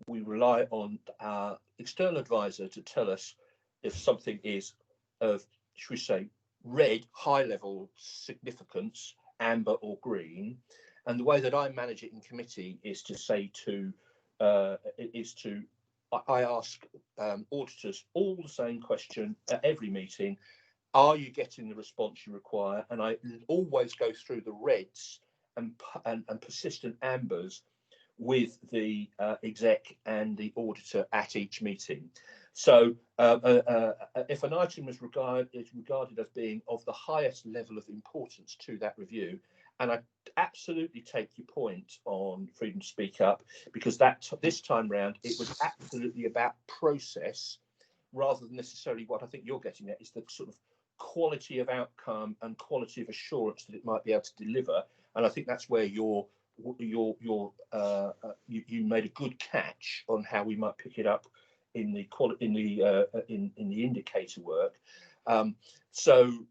[SPEAKER 9] we rely on our external advisor to tell us if something is of, should we say, red, high level significance, amber or green. And the way that I manage it in committee is to say I ask auditors all the same question at every meeting. Are you getting the response you require? And I always go through the reds and persistent ambers with the exec and the auditor at each meeting. So if an item is regarded as being of the highest level of importance to that review, and I absolutely take your point on Freedom to Speak Up, because this time round it was absolutely about process rather than necessarily what I think you're getting at is the sort of quality of outcome and quality of assurance that it might be able to deliver. And I think that's where you made a good catch on how we might pick it up in the indicator work. So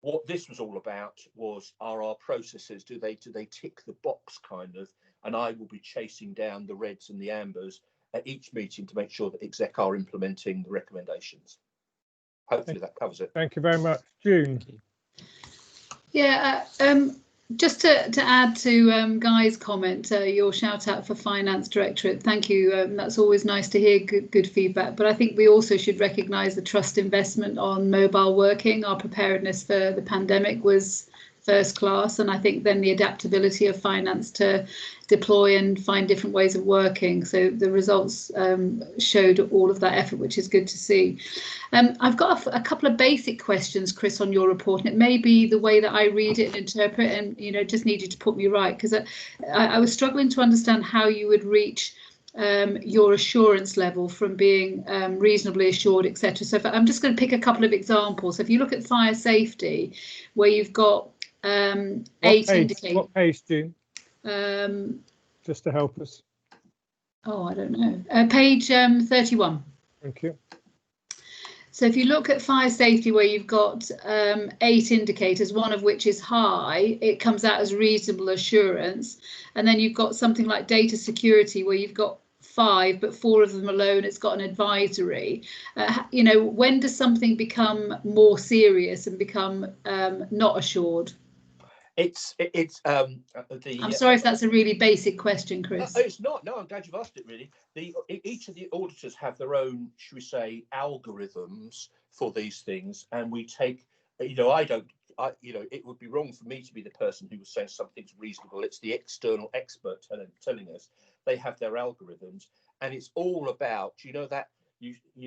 [SPEAKER 9] what this was all about was, are our processes, do they tick the box kind of, and I will be chasing down the reds and the ambers at each meeting to make sure that exec are implementing the recommendations. Hopefully that covers it.
[SPEAKER 1] Thank you very much. June.
[SPEAKER 10] Yeah, just to add to Guy's comment, your shout out for Finance Directorate, thank you. That's always nice to hear good feedback. But I think we also should recognise the trust investment on mobile working. Our preparedness for the pandemic was first class, and I think then the adaptability of finance to deploy and find different ways of working. So the results showed all of that effort, which is good to see. I've got a couple of basic questions, Chris, on your report, and it may be the way that I read it and interpret, and just need you to put me right, because I was struggling to understand how you would reach your assurance level from being reasonably assured, etc. So I'm just going to pick a couple of examples. So if you look at fire safety, where you've got 8 indicators.
[SPEAKER 1] What page, June? Just to help us.
[SPEAKER 10] Oh, I don't know. Page 31.
[SPEAKER 1] Thank you.
[SPEAKER 10] So if you look at fire safety, where you've got 8 indicators, one of which is high, it comes out as reasonable assurance. And then you've got something like data security, where you've got 5, but 4 of them alone, it's got an advisory. When does something become more serious and become not assured? I'm sorry if that's a really basic question, Chris.
[SPEAKER 9] It's not. No, I'm glad you've asked it. Really, each of the auditors have their own, should we say, algorithms for these things, and we take. I it would be wrong for me to be the person who was saying something's reasonable. It's the external expert telling us. They have their algorithms, and it's all about, that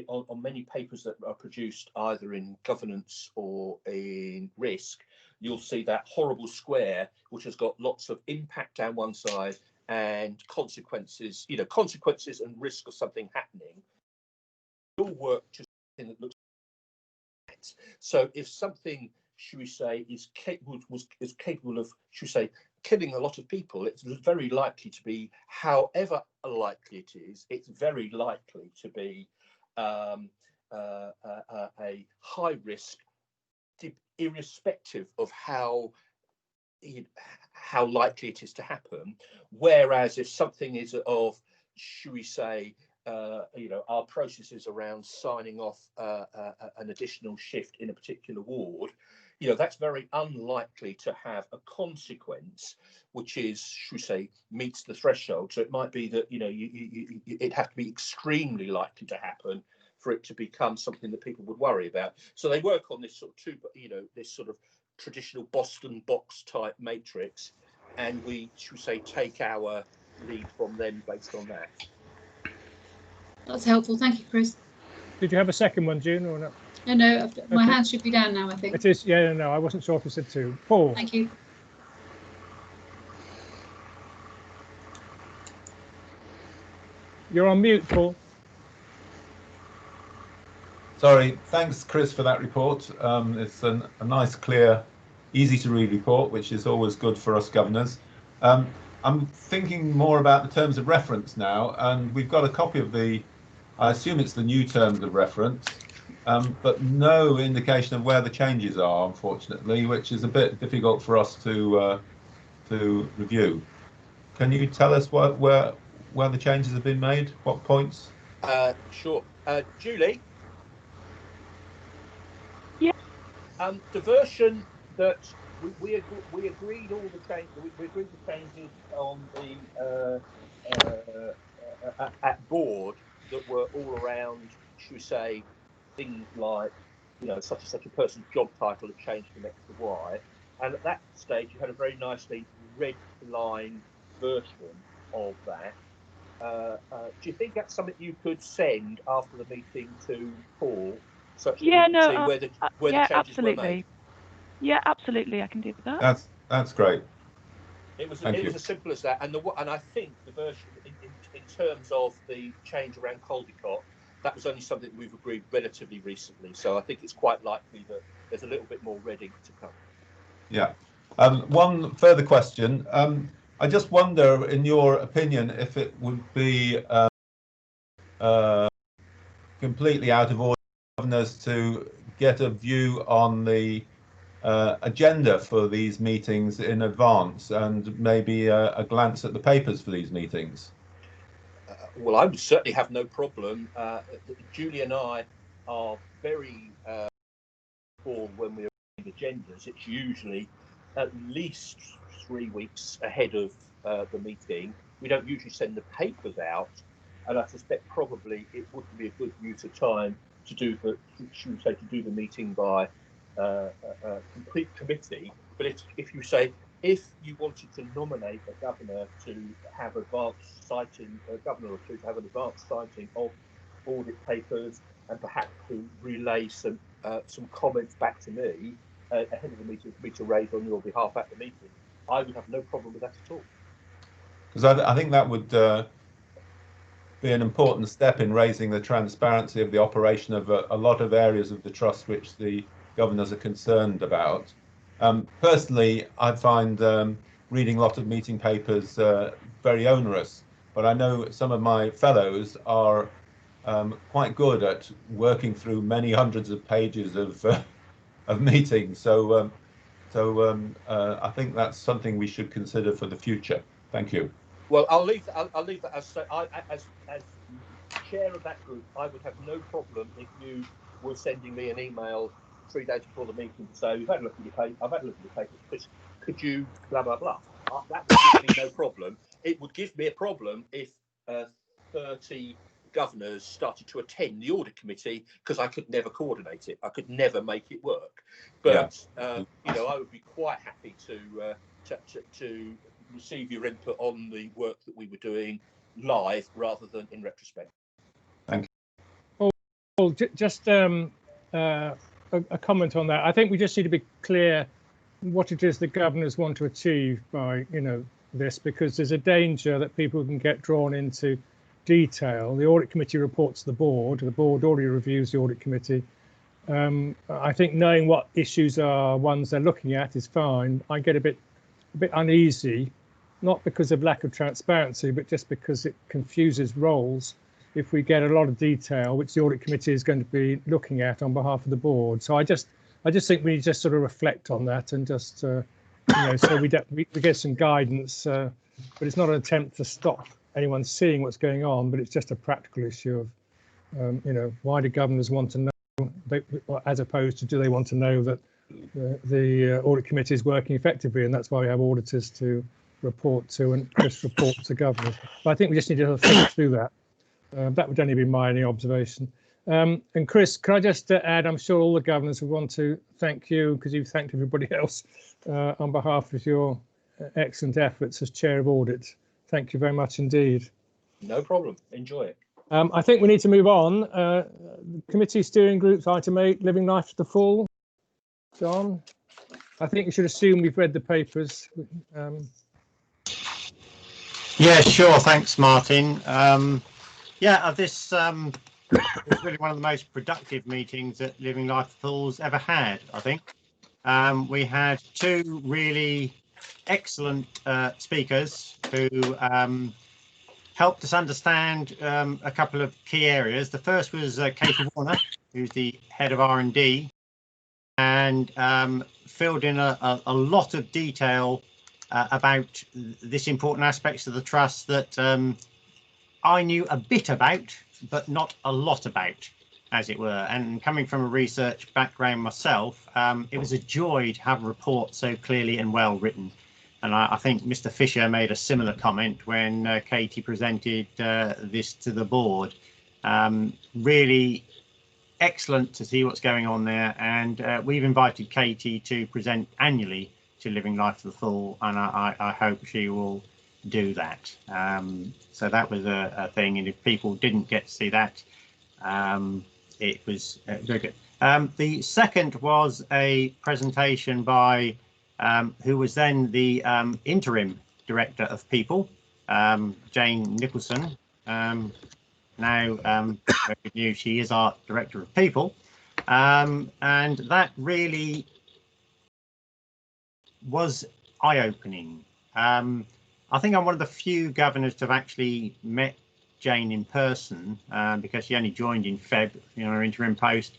[SPEAKER 9] on many papers that are produced either in governance or in risk, you'll see that horrible square which has got lots of impact down one side and consequences, consequences and risk of something happening. All work to something that looks like that. So if something, should we say, is capable of, should we say, killing a lot of people, it's very likely to be, however likely it is, it's very likely to be a high risk, irrespective of how likely it is to happen. Whereas if something is of, should we say, our processes around signing off an additional shift in a particular ward, that's very unlikely to have a consequence which is, should we say, meets the threshold. So it might be that it'd have to be extremely likely to happen for it to become something that people would worry about. So they work on this sort of this sort of traditional Boston box type matrix, and we, should we say, take our lead from them based on that.
[SPEAKER 10] That's helpful. Thank you, Chris.
[SPEAKER 1] Did you have a second one, June, or not?
[SPEAKER 10] No, my hand should be down now, I think.
[SPEAKER 1] It is, yeah, no, I wasn't sure if you said two. Paul.
[SPEAKER 10] Thank you.
[SPEAKER 1] You're on mute, Paul.
[SPEAKER 6] Sorry, thanks, Chris, for that report. It's a nice, clear, easy to read report, which is always good for us governors. I'm thinking more about the terms of reference now, and we've got a copy of I assume it's the new terms of reference, but no indication of where the changes are, unfortunately, which is a bit difficult for us to review. Can you tell us where the changes have been made? What points?
[SPEAKER 9] Sure. Julie?
[SPEAKER 2] Yeah.
[SPEAKER 9] The version that we agreed all the changes. We agreed the changes on the at board that were all around, should we say, things like, such and such a person's job title had changed from X to Y, and at that stage you had a very nicely red line version of that. Do you think that's something you could send after the meeting to Paul, such that we can see where the changes
[SPEAKER 2] absolutely.
[SPEAKER 9] were made?
[SPEAKER 2] Yeah, absolutely, I can do that.
[SPEAKER 6] That's great.
[SPEAKER 9] It was as simple as that, and I think the version in terms of the change around Caldecott, that was only something that we've agreed relatively recently. So I think it's quite likely that there's a little bit more red ink to come.
[SPEAKER 6] Yeah. One further question. I just wonder, in your opinion, if it would be completely out of order for governors to get a view on the agenda for these meetings in advance, and maybe a glance at the papers for these meetings?
[SPEAKER 9] Well, I would certainly have no problem. Julie and I are very when we're reading agendas. It's usually at least 3 weeks ahead of the meeting. We don't usually send the papers out, and I suspect probably it wouldn't be a good use of time to do the meeting by complete committee. But if you wanted to nominate a governor to have advanced citing, a governor or two to have an advanced citing of audit papers, and perhaps to relay some comments back to me ahead of the meeting for me to raise on your behalf at the meeting, I would have no problem with that at all.
[SPEAKER 6] Because I think that would be an important step in raising the transparency of the operation of a lot of areas of the trust which the governors are concerned about. Personally, I find reading a lot of meeting papers very onerous, but I know some of my fellows are quite good at working through many hundreds of pages of meetings. So I think that's something we should consider for the future. Thank you.
[SPEAKER 9] Well, I'll leave that as chair of that group. I would have no problem if you were sending me an email 3 days before the meeting to say, I've had a look at your papers, Chris, could you blah blah blah. That would give me no problem. It would give me a problem if 30 governors started to attend the audit committee because I could never coordinate it. I could never make it work. But you know, I would be quite happy to receive your input on the work that we were doing live rather than in retrospect.
[SPEAKER 6] Thank you.
[SPEAKER 1] Well, just a comment on that. I think we just need to be clear what it is the governors want to achieve by, you know, this, because there's a danger that people can get drawn into detail. The audit committee reports to the board already reviews the audit committee. I think knowing what issues are ones they're looking at is fine. I get a bit uneasy, not because of lack of transparency, but just because it confuses roles if we get a lot of detail, which the audit committee is going to be looking at on behalf of the board. So I just think we need to just sort of reflect on that and just you know, so we get some guidance, but it's not an attempt to stop anyone seeing what's going on, but it's just a practical issue of you know, why do governors want to know, as opposed to do they want to know that the audit committee is working effectively, and that's why we have auditors to report to and Chris report to governors. But I think we just need to think through that. That would only be my only observation. And Chris, can I just add, I'm sure all the governors would want to thank you, because you've thanked everybody else, on behalf of your excellent efforts as chair of audit. Thank you very much indeed.
[SPEAKER 9] No problem. Enjoy it.
[SPEAKER 1] I think we need to move on. Committee steering groups, item 8, living life to the full. John, I think you should assume we've read the papers.
[SPEAKER 11] Yeah, sure. Thanks, Martin. This was really one of the most productive meetings that Living Life to the Full's ever had, I think. We had two really excellent speakers who helped us understand a couple of key areas. The first was Katie Warner, who's the head of R&D, and filled in a lot of detail about this important aspects of the trust that I knew a bit about, but not a lot about, as it were. And coming from a research background myself, it was a joy to have a report so clearly and well written. And I think Mr. Fisher made a similar comment when Katie presented this to the board. Really excellent to see what's going on there. And we've invited Katie to present annually to Living Life to the Full, and I hope she will do that. So that was a thing, and if people didn't get to see that, it was very good. The second was a presentation by who was then the interim director of people, Jane Nicholson. Now very new, she is our director of people, and that really was eye-opening. I think I'm one of the few governors to have actually met Jane in person, because she only joined in Feb, you know, her interim post,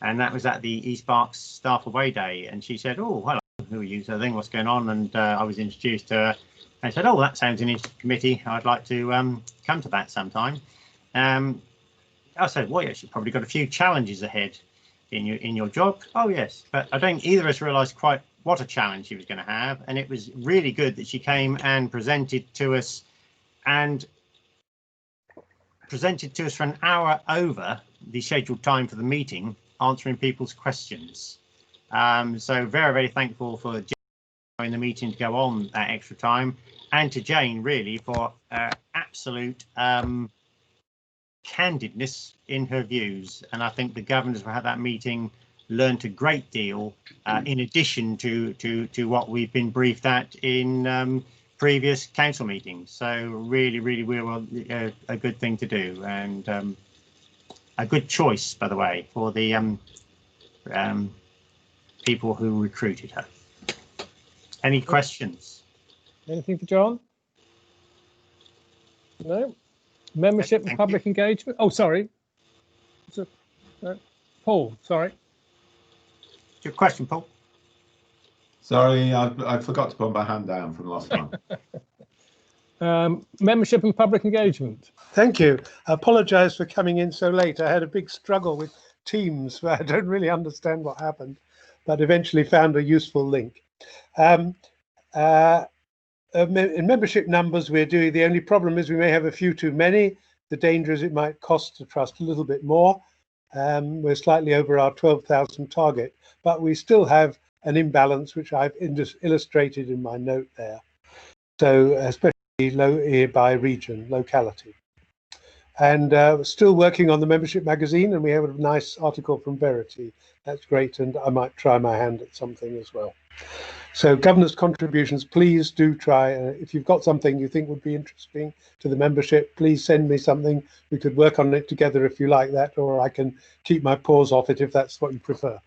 [SPEAKER 11] and that was at the East Berks Staff Away Day. And she said, "Oh, hello, who are you?" So I think what's going on, and I was introduced to her. I said, "Oh, that sounds an interesting committee. I'd like to come to that sometime." I said, "Well, yes, you've probably got a few challenges ahead in your job." "Oh, yes," but I don't either of us realised quite what a challenge she was going to have, and it was really good that she came and presented to us for an hour over the scheduled time for the meeting, answering people's questions. So very, very thankful for Jane in the meeting to go on that extra time, and to Jane really for absolute candidness in her views. And I think the governors who had that meeting learned a great deal, in addition to what we've been briefed at in previous council meetings. So really, really, a good thing to do, and a good choice, by the way, for the people who recruited her. Any questions?
[SPEAKER 1] Anything for John? No. Membership and public engagement. Oh, sorry. So, Paul, sorry.
[SPEAKER 11] Your question, Paul.
[SPEAKER 6] Sorry, I forgot to put my hand down from last time.
[SPEAKER 1] Membership and public engagement.
[SPEAKER 12] Thank you. I apologise for coming in so late. I had a big struggle with Teams where I don't really understand what happened, but eventually found a useful link. In membership numbers, we're doing, the only problem is we may have a few too many. The danger is it might cost the trust a little bit more. We're slightly over our 12,000 target, but we still have an imbalance, which I've illustrated in my note there. So especially by region, locality. And still working on the membership magazine, and we have a nice article from Verity. That's great, and I might try my hand at something as well. So governors' contributions, please do try. If you've got something you think would be interesting to the membership, please send me something. We could work on it together if you like that, or I can keep my paws off it if that's what you prefer.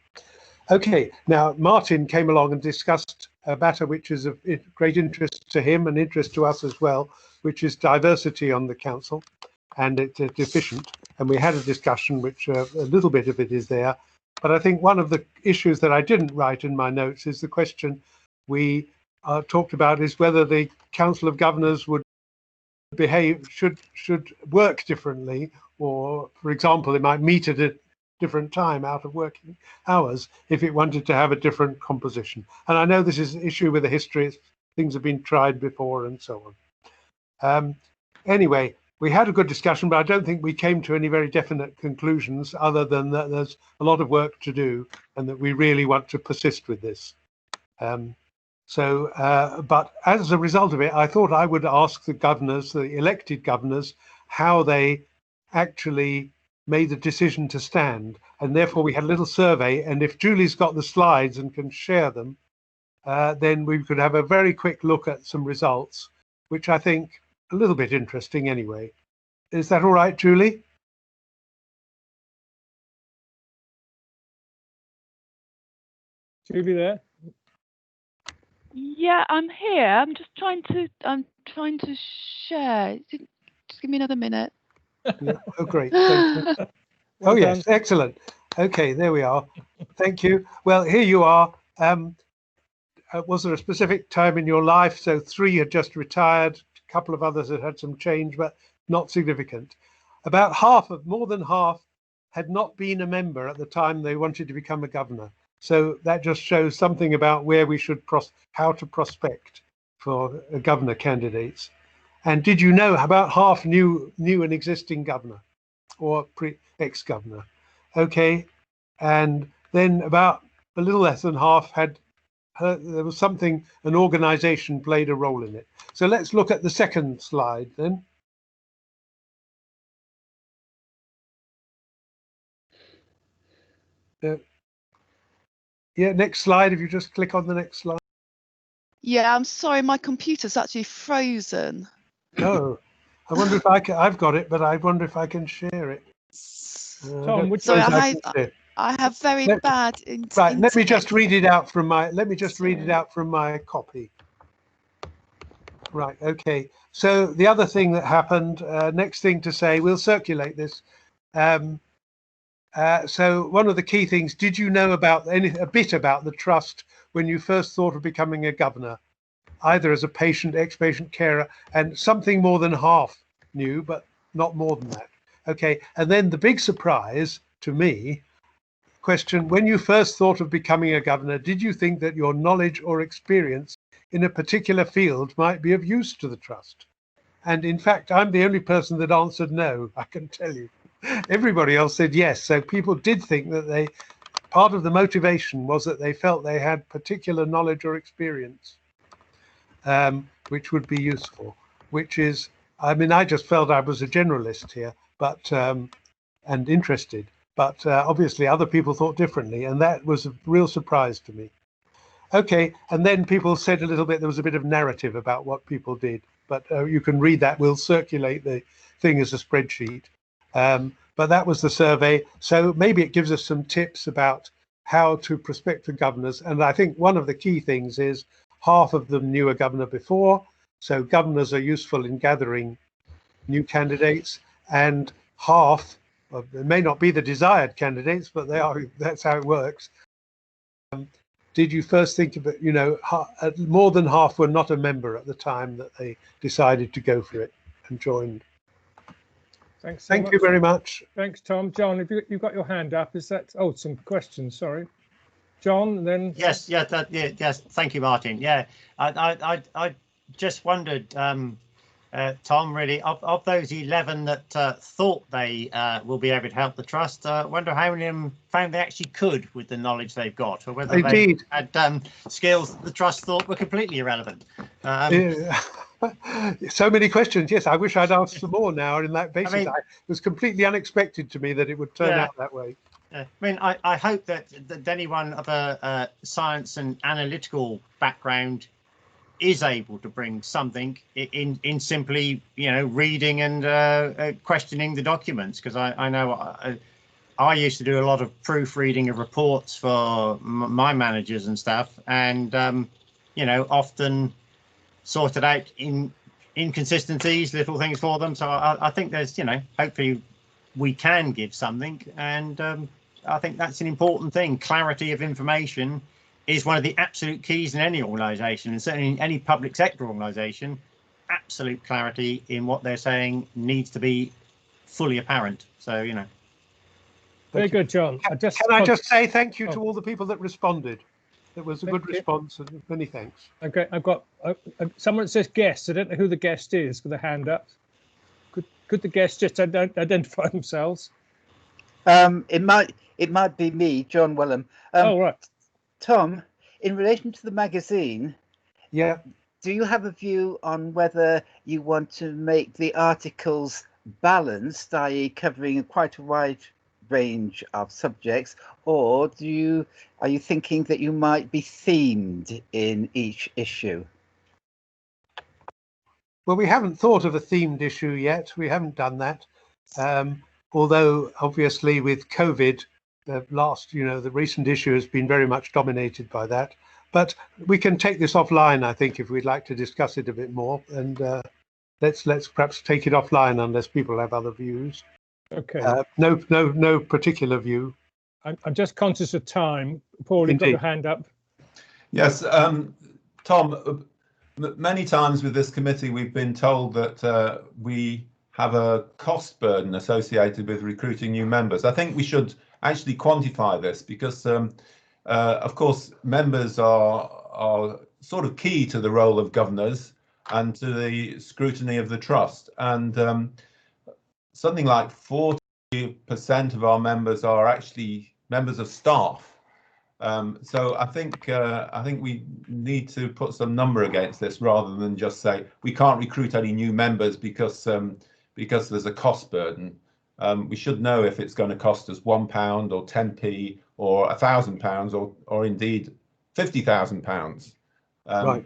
[SPEAKER 12] Okay, now Martin came along and discussed a matter which is of great interest to him and interest to us as well, which is diversity on the council, and it's deficient. And we had a discussion which a little bit of it is there. But I think one of the issues that I didn't write in my notes is the question we talked about is whether the Council of Governors would behave, should work differently, or, for example, it might meet at a different time out of working hours if it wanted to have a different composition. And I know this is an issue with the history, things have been tried before and so on. Anyway, we had a good discussion, but I don't think we came to any very definite conclusions other than that there's a lot of work to do and that we really want to persist with this. But as a result of it, I thought I would ask the governors, the elected governors, how they actually made the decision to stand. And therefore we had a little survey, and if Julie's got the slides and can share them, then we could have a very quick look at some results, which I think a little bit interesting anyway. Is that all right, Julie?
[SPEAKER 1] Julie there?
[SPEAKER 2] Yeah, I'm here. I'm trying to share. Just give me another minute.
[SPEAKER 12] Yeah. Oh, great. Thank you. Oh, yes. Excellent. Okay, there we are. Thank you. Well, here you are. Was there a specific time in your life? So 3 had just retired, a couple of others had had some change, but not significant. About more than half had not been a member at the time they wanted to become a governor. So that just shows something about where we should how to prospect for governor candidates. And did you know about half knew an existing governor or ex-governor? Okay, and then about a little less than half had heard there was something, an organization played a role in it. So let's look at the second slide then. Yeah, next slide, if you just click on the next slide.
[SPEAKER 13] Yeah, I'm sorry, my computer's actually frozen.
[SPEAKER 12] Oh, I wonder if I've got it, but I wonder if I can share it.
[SPEAKER 1] Tom,
[SPEAKER 13] sorry, I have very bad internet.
[SPEAKER 12] Right, let me just read it out from my copy. Right, okay. So the other thing that happened, next thing to say, we'll circulate this. So one of the key things, did you know about a bit about the trust when you first thought of becoming a governor, either as a patient, ex-patient carer, and something more than half knew, but not more than that. Okay, and then the big surprise to me, question, when you first thought of becoming a governor, did you think that your knowledge or experience in a particular field might be of use to the trust? And in fact, I'm the only person that answered no, I can tell you. Everybody else said yes. So people did think that part of the motivation was that they felt they had particular knowledge or experience, which would be useful, which is, I mean, I just felt I was a generalist here, but and interested, but obviously other people thought differently, and that was a real surprise to me. Okay, and then people said a little bit, there was a bit of narrative about what people did, but you can read that. We'll circulate the thing as a spreadsheet. But that was the survey. So maybe it gives us some tips about how to prospect for governors. And I think one of the key things is half of them knew a governor before. So governors are useful in gathering new candidates, and half, it may not be the desired candidates, but they are, that's how it works. Did you first think of it, you know, more than half were not a member at the time that they decided to go for it and joined.
[SPEAKER 1] Thanks.
[SPEAKER 12] Thank you very much.
[SPEAKER 1] Thanks, Tom. John, if you've got your hand up, is that? Oh, some questions. Sorry, John. And then
[SPEAKER 11] yes. Thank you, Martin. Yeah, I just wondered Tom, really, of those 11 that thought they will be able to help the trust, wonder how many of them found they actually could with the knowledge they've got, or whether
[SPEAKER 12] Indeed.
[SPEAKER 11] they had skills that the trust thought were completely irrelevant.
[SPEAKER 12] So many questions. Yes, I wish I'd asked some more now in that basis.
[SPEAKER 11] I mean,
[SPEAKER 12] it was completely unexpected to me that it would turn out that way.
[SPEAKER 11] I mean, I hope that anyone of a science and analytical background is able to bring something in simply, reading and questioning the documents, because I know I used to do a lot of proofreading of reports for my managers and stuff, and often sorted out inconsistencies, little things for them. So I think there's, hopefully we can give something, and I think that's an important thing. Clarity of information is one of the absolute keys in any organisation, and certainly in any public sector organisation. Absolute clarity in what they're saying needs to be fully apparent. So,
[SPEAKER 1] Very good, John.
[SPEAKER 12] Can I just say thank you to all the people that responded? It was a good response, and many thanks.
[SPEAKER 1] Okay, I've got someone that says guest. I don't know who the guest is with a hand up. Could the guest just identify themselves?
[SPEAKER 4] It might be me, John Wellham.
[SPEAKER 1] Oh, right.
[SPEAKER 4] Tom, in relation to the magazine,
[SPEAKER 12] do
[SPEAKER 4] you have a view on whether you want to make the articles balanced, i.e. covering quite a wide range of subjects, or are you thinking that you might be themed in each issue?
[SPEAKER 12] Well, we haven't thought of a themed issue yet. We haven't done that. Although obviously with COVID, the recent issue has been very much dominated by that. But we can take this offline, I think, if we'd like to discuss it a bit more. And let's perhaps take it offline unless people have other views.
[SPEAKER 1] Okay.
[SPEAKER 12] No particular view.
[SPEAKER 1] I'm just conscious of time. Paul, you've got your hand up.
[SPEAKER 6] Yes, Tom. Many times with this committee, we've been told that we have a cost burden associated with recruiting new members. I think we should actually quantify this, because, of course, members are sort of key to the role of governors and to the scrutiny of the trust. And something like 40% of our members are actually members of staff. So I think we need to put some number against this, rather than just say we can't recruit any new members because there's a cost burden. We should know if it's going to cost us £1 or 10p or £1,000 or indeed £50,000.
[SPEAKER 12] Right.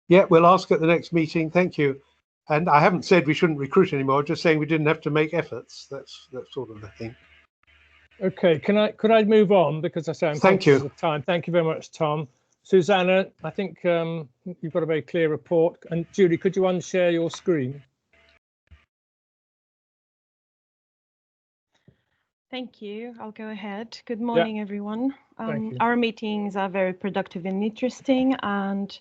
[SPEAKER 12] Yeah, we'll ask at the next meeting. Thank you. And I haven't said we shouldn't recruit anymore. Just saying we didn't have to make efforts. That's sort of the thing.
[SPEAKER 1] Okay, could I move on, because I say I'm conscious of time. Thank you very much, Tom. Susanna, I think you've got a very clear report. And Julie, could you unshare your screen?
[SPEAKER 14] Thank you. I'll go ahead. Good morning, everyone. Our meetings are very productive and interesting, and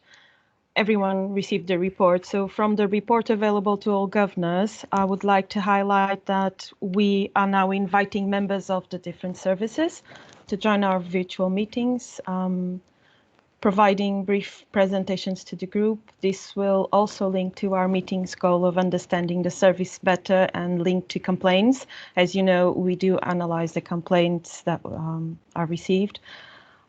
[SPEAKER 14] everyone received the report. So from the report available to all governors, I would like to highlight that we are now inviting members of the different services to join our virtual meetings, providing brief presentations to the group. This will also link to our meeting's goal of understanding the service better and link to complaints. As you know, we do analyze the complaints that are received.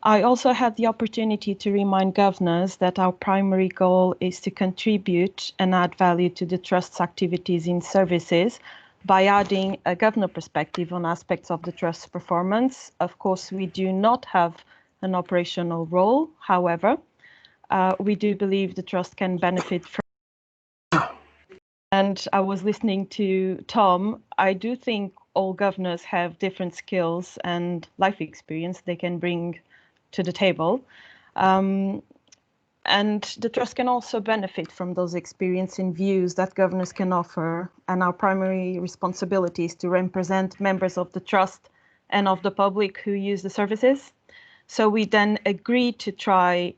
[SPEAKER 14] I also had the opportunity to remind governors that our primary goal is to contribute and add value to the Trust's activities in services by adding a governor perspective on aspects of the Trust's performance. Of course, we do not have an operational role. However, we do believe the Trust can benefit from. And I was listening to Tom. I do think all governors have different skills and life experience they can bring to the table. And the Trust can also benefit from those experience and views that governors can offer. And our primary responsibility is to represent members of the Trust and of the public who use the services. So we then agreed to try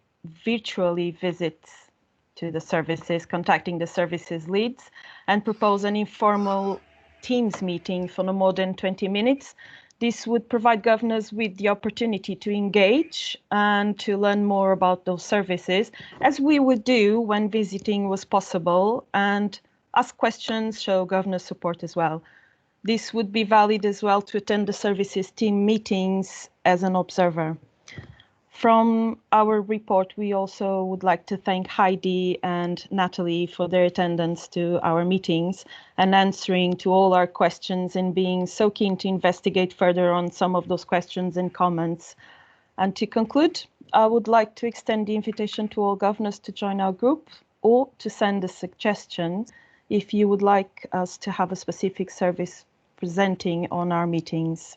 [SPEAKER 14] virtually visits to the services, contacting the services leads, and propose an informal Teams meeting for no more than 20 minutes This would provide governors with the opportunity to engage and to learn more about those services, as we would do when visiting was possible, and ask questions, show governor support as well. This would be valid as well to attend the services team meetings as an observer. From our report, we also would like to thank Heidi and Natalie for their attendance to our meetings and answering to all our questions and being so keen to investigate further on some of those questions and comments. And to conclude, I would like to extend the invitation to all governors to join our group or to send a suggestion if you would like us to have a specific service presenting on our meetings.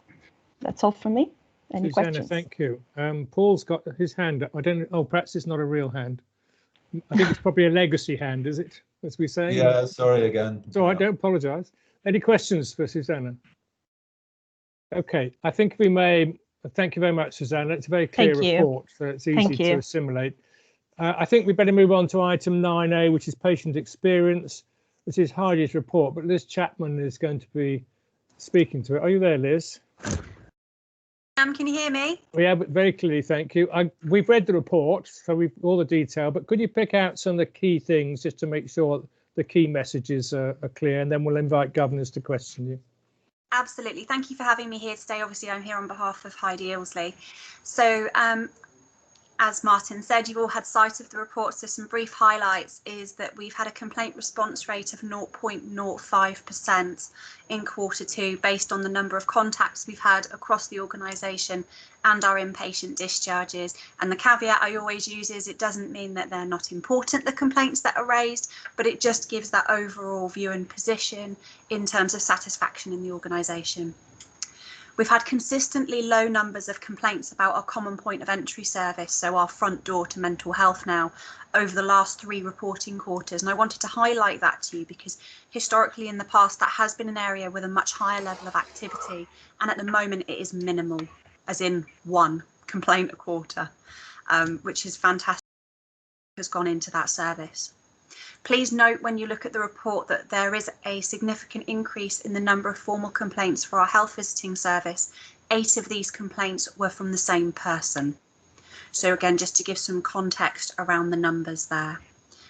[SPEAKER 14] That's all from me. Any
[SPEAKER 1] Susanna,
[SPEAKER 14] questions?
[SPEAKER 1] thank you. Paul's got his hand up. I don't know. Oh, perhaps it's not a real hand. I think it's probably a legacy hand, is it? As we say.
[SPEAKER 6] Yeah, sorry again.
[SPEAKER 1] So I don't apologise. Any questions for Susanna? Okay, I think we may. Thank you very much, Susanna. It's a very clear report, so it's easy to assimilate. I think we better move on to item 9A, which is patient experience. This is Heidi's report, but Liz Chapman is going to be speaking to it. Are you there, Liz?
[SPEAKER 15] Can you hear me?
[SPEAKER 1] Yeah, but very clearly, thank you. We've read the report, so we've all the detail, but could you pick out some of the key things just to make sure the key messages are clear, and then we'll invite governors to question you.
[SPEAKER 15] Absolutely. Thank you for having me here today. Obviously, I'm here on behalf of Heidi Ilsley. So, as Martin said, you've all had sight of the report, so some brief highlights is that we've had a complaint response rate of 0.05% in Q2 based on the number of contacts we've had across the organisation and our inpatient discharges. And the caveat I always use is it doesn't mean that they're not important, the complaints that are raised, but it just gives that overall view and position in terms of satisfaction in the organisation. We've had consistently low numbers of complaints about our common point of entry service, so our front door to mental health now, over the last 3 reporting quarters. And I wanted to highlight that to you because historically in the past that has been an area with a much higher level of activity, and at the moment it is minimal, as in 1 complaint a quarter, which is fantastic, has gone into that service. Please note when you look at the report that there is a significant increase in the number of formal complaints for our health visiting service. 8 of these complaints were from the same person. So again, just to give some context around the numbers there.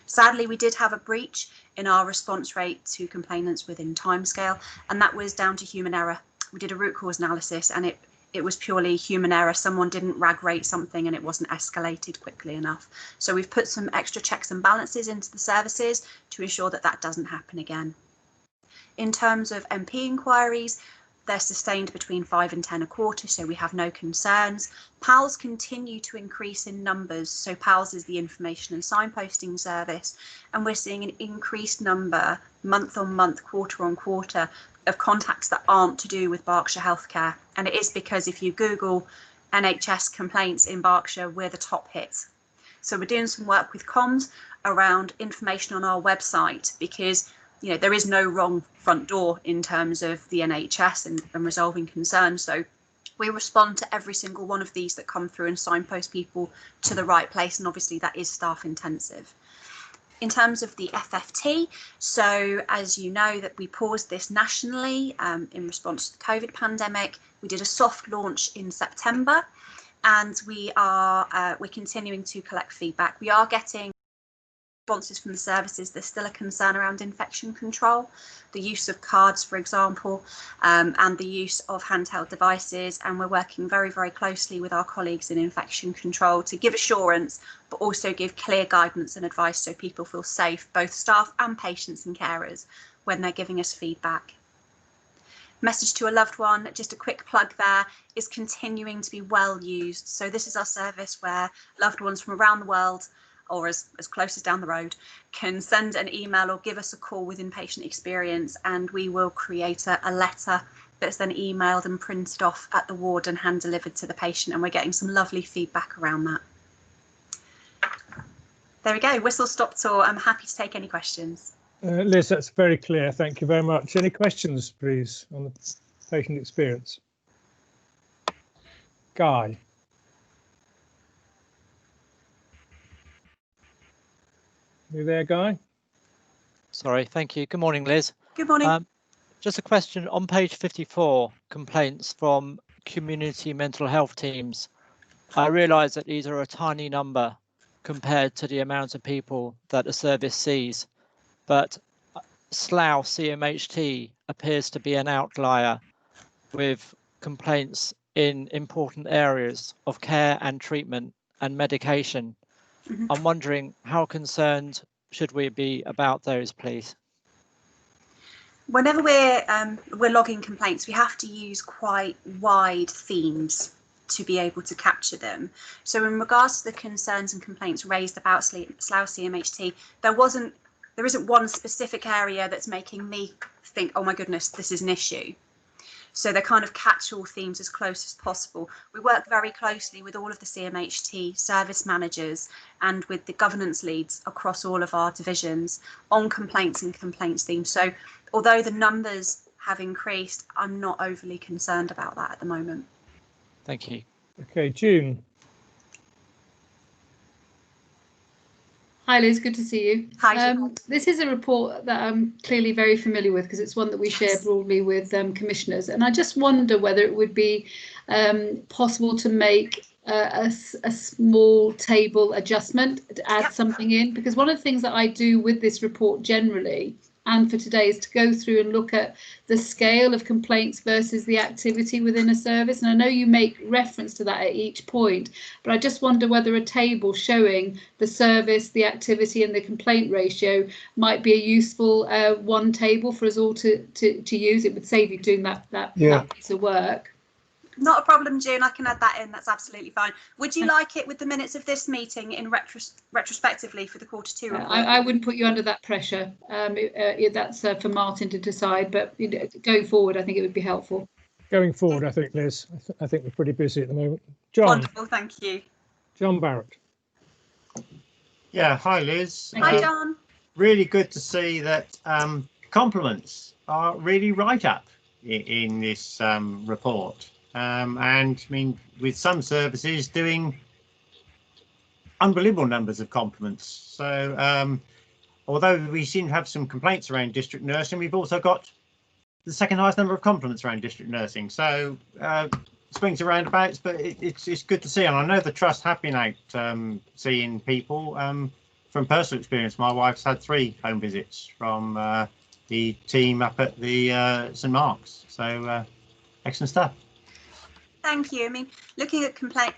[SPEAKER 15] Sadly, we did have a breach in our response rate to complainants within timescale, and that was down to human error. We did a root cause analysis and it was purely human error. Someone didn't rag rate something and it wasn't escalated quickly enough. So we've put some extra checks and balances into the services to ensure that that doesn't happen again. In terms of MP inquiries, they're sustained between 5 and 10 a quarter, so we have no concerns. PALs continue to increase in numbers. So PALs is the information and signposting service, and we're seeing an increased number month on month, quarter on quarter, of contacts that aren't to do with Berkshire Healthcare. And it is because if you Google NHS complaints in Berkshire, we're the top hit. So we're doing some work with comms around information on our website because, you know, there is no wrong front door in terms of the NHS and resolving concerns. So we respond to every single one of these that come through and signpost people to the right place. And obviously that is staff intensive. In terms of the FFT, so as you know that we paused this nationally in response to the COVID pandemic. We did a soft launch in September, and we're continuing to collect feedback. We are getting responses from the services. There's still a concern around infection control, the use of cards, for example, and the use of handheld devices. And we're working very, very closely with our colleagues in infection control to give assurance, but also give clear guidance and advice so people feel safe, both staff and patients and carers, when they're giving us feedback. Message to a loved one, just a quick plug there, is continuing to be well used. So this is our service where loved ones from around the world, or as close as down the road, can send an email or give us a call with inpatient experience, and we will create a letter that's then emailed and printed off at the ward and hand delivered to the patient, and we're getting some lovely feedback around that. There we go, whistle stop tour. I'm happy to take any questions.
[SPEAKER 1] Liz, that's very clear. Thank you very much. Any questions, please, on the patient experience? Guy. You there, Guy?
[SPEAKER 7] Sorry, thank you. Good morning, Liz.
[SPEAKER 15] Good morning.
[SPEAKER 7] Just a question on page 54, complaints from community mental health teams. I realise that these are a tiny number compared to the amount of people that the service sees, but Slough CMHT appears to be an outlier with complaints in important areas of care and treatment and medication. I'm wondering, how concerned should we be about those, please?
[SPEAKER 15] Whenever we're logging complaints, we have to use quite wide themes to be able to capture them. So in regards to the concerns and complaints raised about Slough CMHT, there isn't one specific area that's making me think, oh my goodness, this is an issue. So they're kind of catch-all themes as close as possible. We work very closely with all of the CMHT service managers and with the governance leads across all of our divisions on complaints and complaints themes. So although the numbers have increased, I'm not overly concerned about that at the moment.
[SPEAKER 7] Thank you.
[SPEAKER 1] Okay, June.
[SPEAKER 10] Hi Liz, good to see you.
[SPEAKER 15] Hi.
[SPEAKER 10] This is a report that I'm clearly very familiar with because it's one that we share broadly with commissioners, and I just wonder whether it would be possible to make a small table adjustment to add something in, because one of the things that I do with this report generally and for today is to go through and look at the scale of complaints versus the activity within a service. And I know you make reference to that at each point, but I just wonder whether a table showing the service, the activity and the complaint ratio might be a useful one table for us all to use. It would save you doing that piece of work.
[SPEAKER 15] Not a problem, June. I can add that in. That's absolutely fine. Would you like it with the minutes of this meeting in retrospectively for the Q2 report?
[SPEAKER 10] I wouldn't put you under that pressure. That's for Martin to decide, but going forward, I think it would be helpful.
[SPEAKER 1] Going forward, I think, Liz, I think we're pretty busy at the moment. John.
[SPEAKER 15] Wonderful, thank you.
[SPEAKER 1] John Barrett.
[SPEAKER 11] Yeah, hi Liz.
[SPEAKER 15] Hi John.
[SPEAKER 11] Really good to see that compliments are really right up in this report. And I mean, with some services doing unbelievable numbers of compliments. So although we seem to have some complaints around district nursing, we've also got the second highest number of compliments around district nursing. So swings and roundabouts, but it's good to see. And I know the trust have been out seeing people. From personal experience, my wife's had 3 home visits from the team up at the St Mark's. So excellent stuff.
[SPEAKER 15] Thank you. I mean, looking at complaint,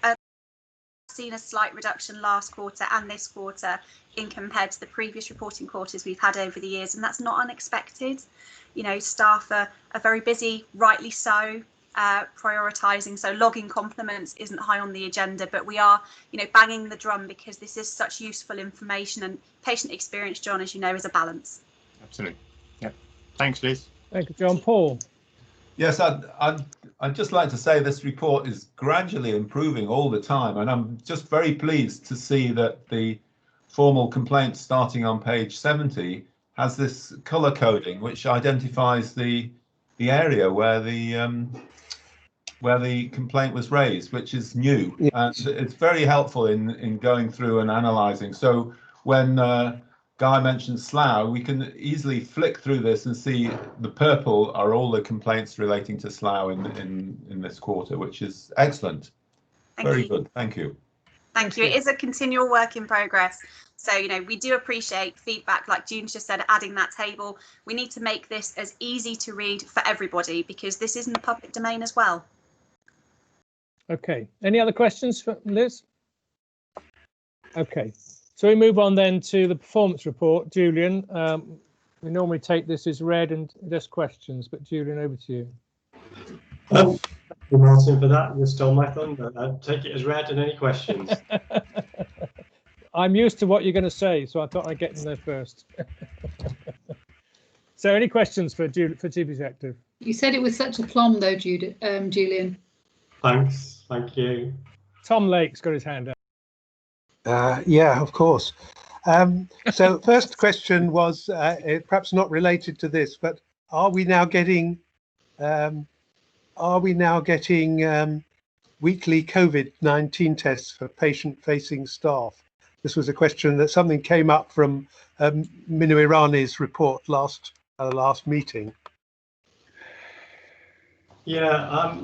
[SPEAKER 15] seen a slight reduction last quarter and this quarter in compared to the previous reporting quarters we've had over the years, and that's not unexpected. You know, staff are very busy, rightly so, prioritising. So logging compliments isn't high on the agenda, but we are, you know, banging the drum because this is such useful information, and patient experience, John, as you know, is a balance.
[SPEAKER 11] Absolutely. Yeah. Thanks, Liz.
[SPEAKER 1] Thank you, John. Paul.
[SPEAKER 6] Yes, I'd just like to say this report is gradually improving all the time, and I'm just very pleased to see that the formal complaint starting on page 70 has this colour coding which identifies the area where the complaint was raised, which is new. Yes. And it's very helpful in going through and analysing. So when Guy mentioned Slough, we can easily flick through this and see the purple are all the complaints relating to Slough in this quarter, which is excellent. Very good. Thank you.
[SPEAKER 15] Thank you. It is a continual work in progress. So, you know, we do appreciate feedback, like June's just said, adding that table. We need to make this as easy to read for everybody because this is in the public domain as well.
[SPEAKER 1] Okay. Any other questions for Liz? Okay. So we move on then to the performance report. Julian, we normally take this as read and just questions, but Julian, over to you.
[SPEAKER 16] Thank you, Martin, for that. You stole my thunder. I'll take it as read and any questions.
[SPEAKER 1] I'm used to what you're going to say, so I thought I'd get in there first. So any questions for Chief Executive?
[SPEAKER 10] You said it was such a plum though, Julian.
[SPEAKER 16] Thanks. Thank you.
[SPEAKER 1] Tom Lake's got his hand up.
[SPEAKER 12] Yeah, of course. So first question was perhaps not related to this, but are we now getting weekly COVID-19 tests for patient-facing staff? This was a question that something came up from Minu Irani's report last meeting.
[SPEAKER 16] Yeah,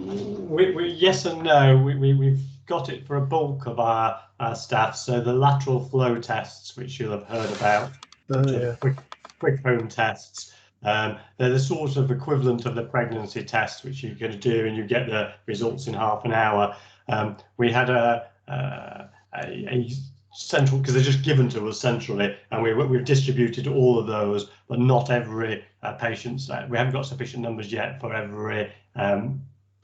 [SPEAKER 16] yes and no. We've got it for a bulk of our staff. So the lateral flow tests, which you'll have heard about, quick home tests, they're the sort of equivalent of the pregnancy test, which you're going to do and you get the results in half an hour. We had a central, because they're just given to us centrally, and we've distributed all of those, but not every patient. We haven't got sufficient numbers yet for every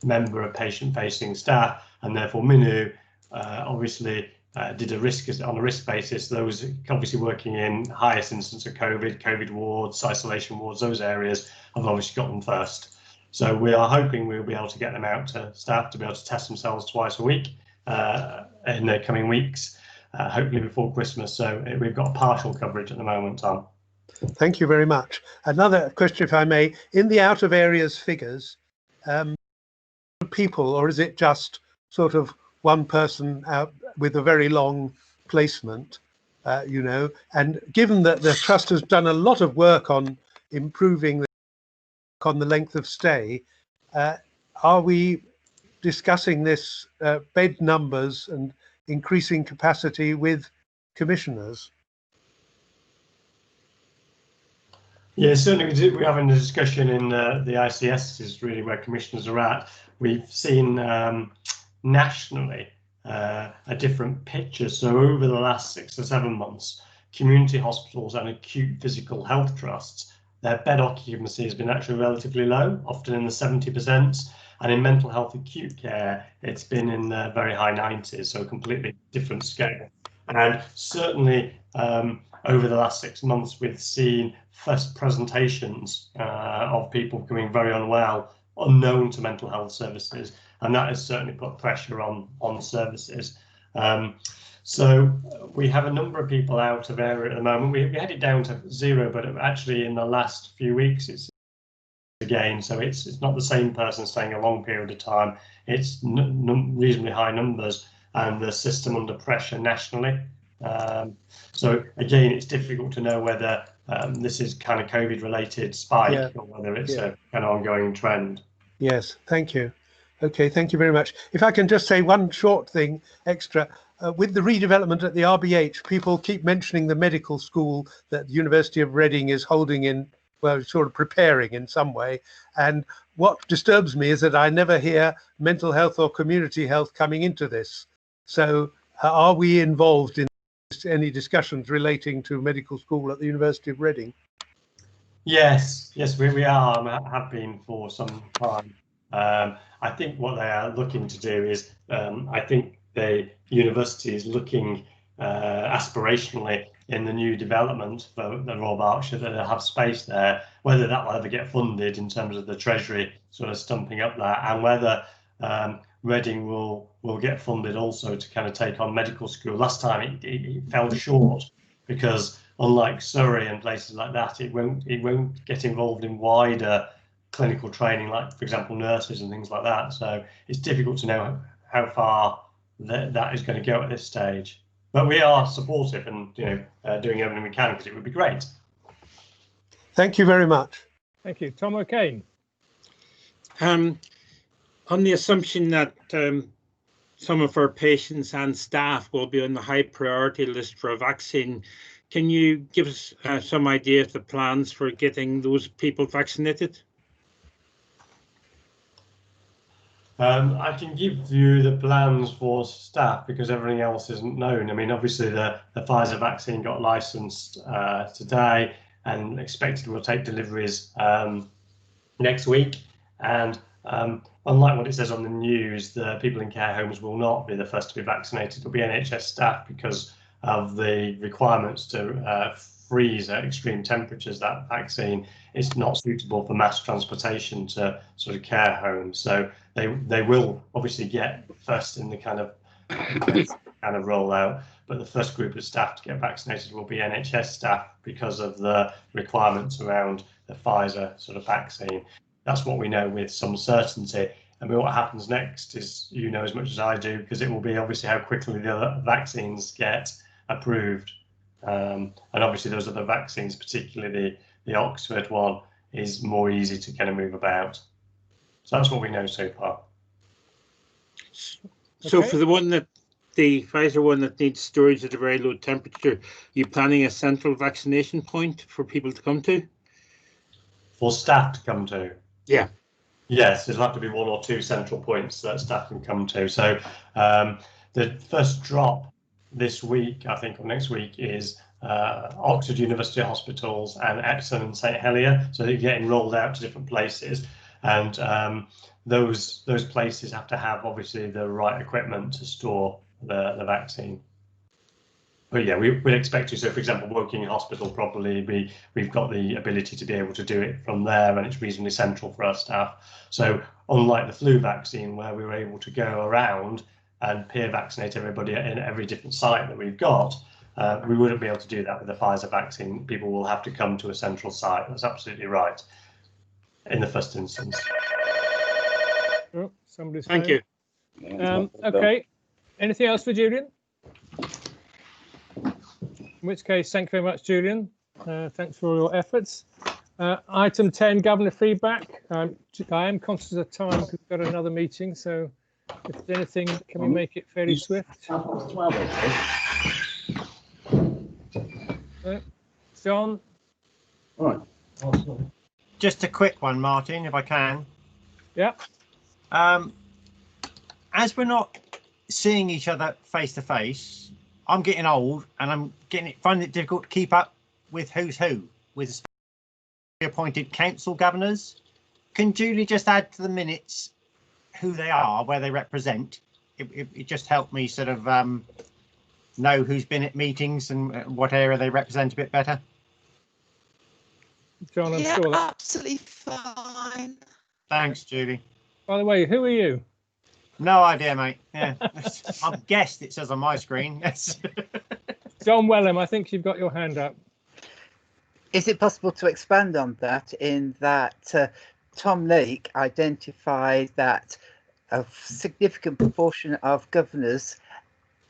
[SPEAKER 16] member of patient-facing staff, and therefore Minu obviously did on a risk basis. Those obviously working in highest instance of COVID wards, isolation wards, those areas have obviously got them first. So we are hoping we'll be able to get them out to staff to be able to test themselves twice a week in the coming weeks, hopefully before Christmas. So we've got partial coverage at the moment, Tom.
[SPEAKER 12] Thank you very much. Another question, if I may, in the out of areas figures, people, or is it just sort of one person out with a very long placement, you know, and given that the trust has done a lot of work on improving on the length of stay, are we discussing this bed numbers and increasing capacity with commissioners?
[SPEAKER 16] Yeah, certainly we're having a discussion in the ICS is really where commissioners are at. We've seen nationally a different picture. So over the last 6 or 7 months, community hospitals and acute physical health trusts, their bed occupancy has been actually relatively low, often in the 70%. And in mental health acute care, it's been in the very high 90s, so a completely different scale. And certainly over the last 6 months, we've seen first presentations of people becoming very unwell, unknown to mental health services, and that has certainly put pressure on services. So we have a number of people out of area at the moment. We had it down to 0, but actually in the last few weeks it's again, so it's not the same person staying a long period of time. It's reasonably high numbers, and the system under pressure nationally. So again, it's difficult to know whether this is kind of COVID related spike or whether it's an ongoing trend.
[SPEAKER 12] Yes, thank you. Okay, thank you very much. If I can just say one short thing extra, with the redevelopment at the RBH, people keep mentioning the medical school that the University of Reading is holding in, well, sort of preparing in some way. And what disturbs me is that I never hear mental health or community health coming into this. So are we involved in any discussions relating to medical school at the University of Reading?
[SPEAKER 16] Yes, we are, have been for some time. I think what they are looking to do is, I think the university is looking aspirationally in the new development for the Royal Berkshire that they'll have space there, whether that will ever get funded in terms of the Treasury sort of stumping up that, and whether Reading will get funded also to kind of take on medical school. Last time it fell short because unlike Surrey and places like that, it won't get involved in wider clinical training, like for example nurses and things like that. So it's difficult to know how far that is going to go at this stage. But we are supportive and doing everything we can because it would be great.
[SPEAKER 12] Thank you very much.
[SPEAKER 1] Thank you, Tom O'Kane.
[SPEAKER 8] On the assumption that some of our patients and staff will be on the high priority list for a vaccine, can you give us some idea of the plans for getting those people vaccinated?
[SPEAKER 16] I can give you the plans for staff because everything else isn't known. I mean, obviously the Pfizer vaccine got licensed today and expected we'll take deliveries next week. And unlike what it says on the news, the people in care homes will not be the first to be vaccinated. It'll be NHS staff because of the requirements to freeze at extreme temperatures. That vaccine is not suitable for mass transportation to sort of care homes. So they will obviously get first in the kind of rollout, but the first group of staff to get vaccinated will be NHS staff because of the requirements around the Pfizer sort of vaccine. That's what we know with some certainty. I mean, what happens next is, as much as I do, because it will be obviously how quickly the other vaccines get approved. And obviously those other vaccines, particularly the Oxford one, is more easy to kind of move about. So that's what we know so far.
[SPEAKER 8] So
[SPEAKER 1] Okay.
[SPEAKER 8] for the Pfizer one that needs storage at a very low temperature, are you planning a central vaccination point for people to come to?
[SPEAKER 16] For staff to come to?
[SPEAKER 8] Yeah.
[SPEAKER 16] Yes, there'll have to be 1 or 2 central points that staff can come to. So the first drop this week, I think, or next week, is Oxford University Hospitals and Epsom and St Helier. So they're getting rolled out to different places, and those places have to have obviously the right equipment to store the vaccine. But yeah, we'd expect to. So, for example, Woking Hospital, probably we've got the ability to be able to do it from there, and it's reasonably central for our staff. So, unlike the flu vaccine, where we were able to go around and peer vaccinate everybody in every different site that we've got, we wouldn't be able to do that with the Pfizer vaccine. People will have to come to a central site. That's absolutely right. In the first instance.
[SPEAKER 1] Oh, somebody's
[SPEAKER 8] Thank
[SPEAKER 1] phone.
[SPEAKER 8] you.
[SPEAKER 1] Okay. Anything else for Julian? In which case, thank you very much, Julian. Thanks for all your efforts. Item 10, Governor feedback. I am conscious of time because we've got another meeting, so if there's anything, can we make it fairly swift? John?
[SPEAKER 11] All right. Just a quick one, Martin, if I can.
[SPEAKER 1] Yeah.
[SPEAKER 11] As we're not seeing each other face to face, I'm getting old and I'm finding it difficult to keep up with who's who with appointed council governors. Can Julie just add to the minutes who they are, where they represent? It just helped me sort of know who's been at meetings and what area they represent a bit better.
[SPEAKER 1] John, I'm
[SPEAKER 13] yeah,
[SPEAKER 1] sure that.
[SPEAKER 13] Absolutely fine.
[SPEAKER 11] Thanks, Julie.
[SPEAKER 1] By the way, who are you?
[SPEAKER 11] No idea, mate. Yeah, I've guessed it says on my screen. Yes.
[SPEAKER 1] John Wellham, I think you've got your hand up.
[SPEAKER 4] Is it possible to expand on that in that Tom Lake identified that a significant proportion of governors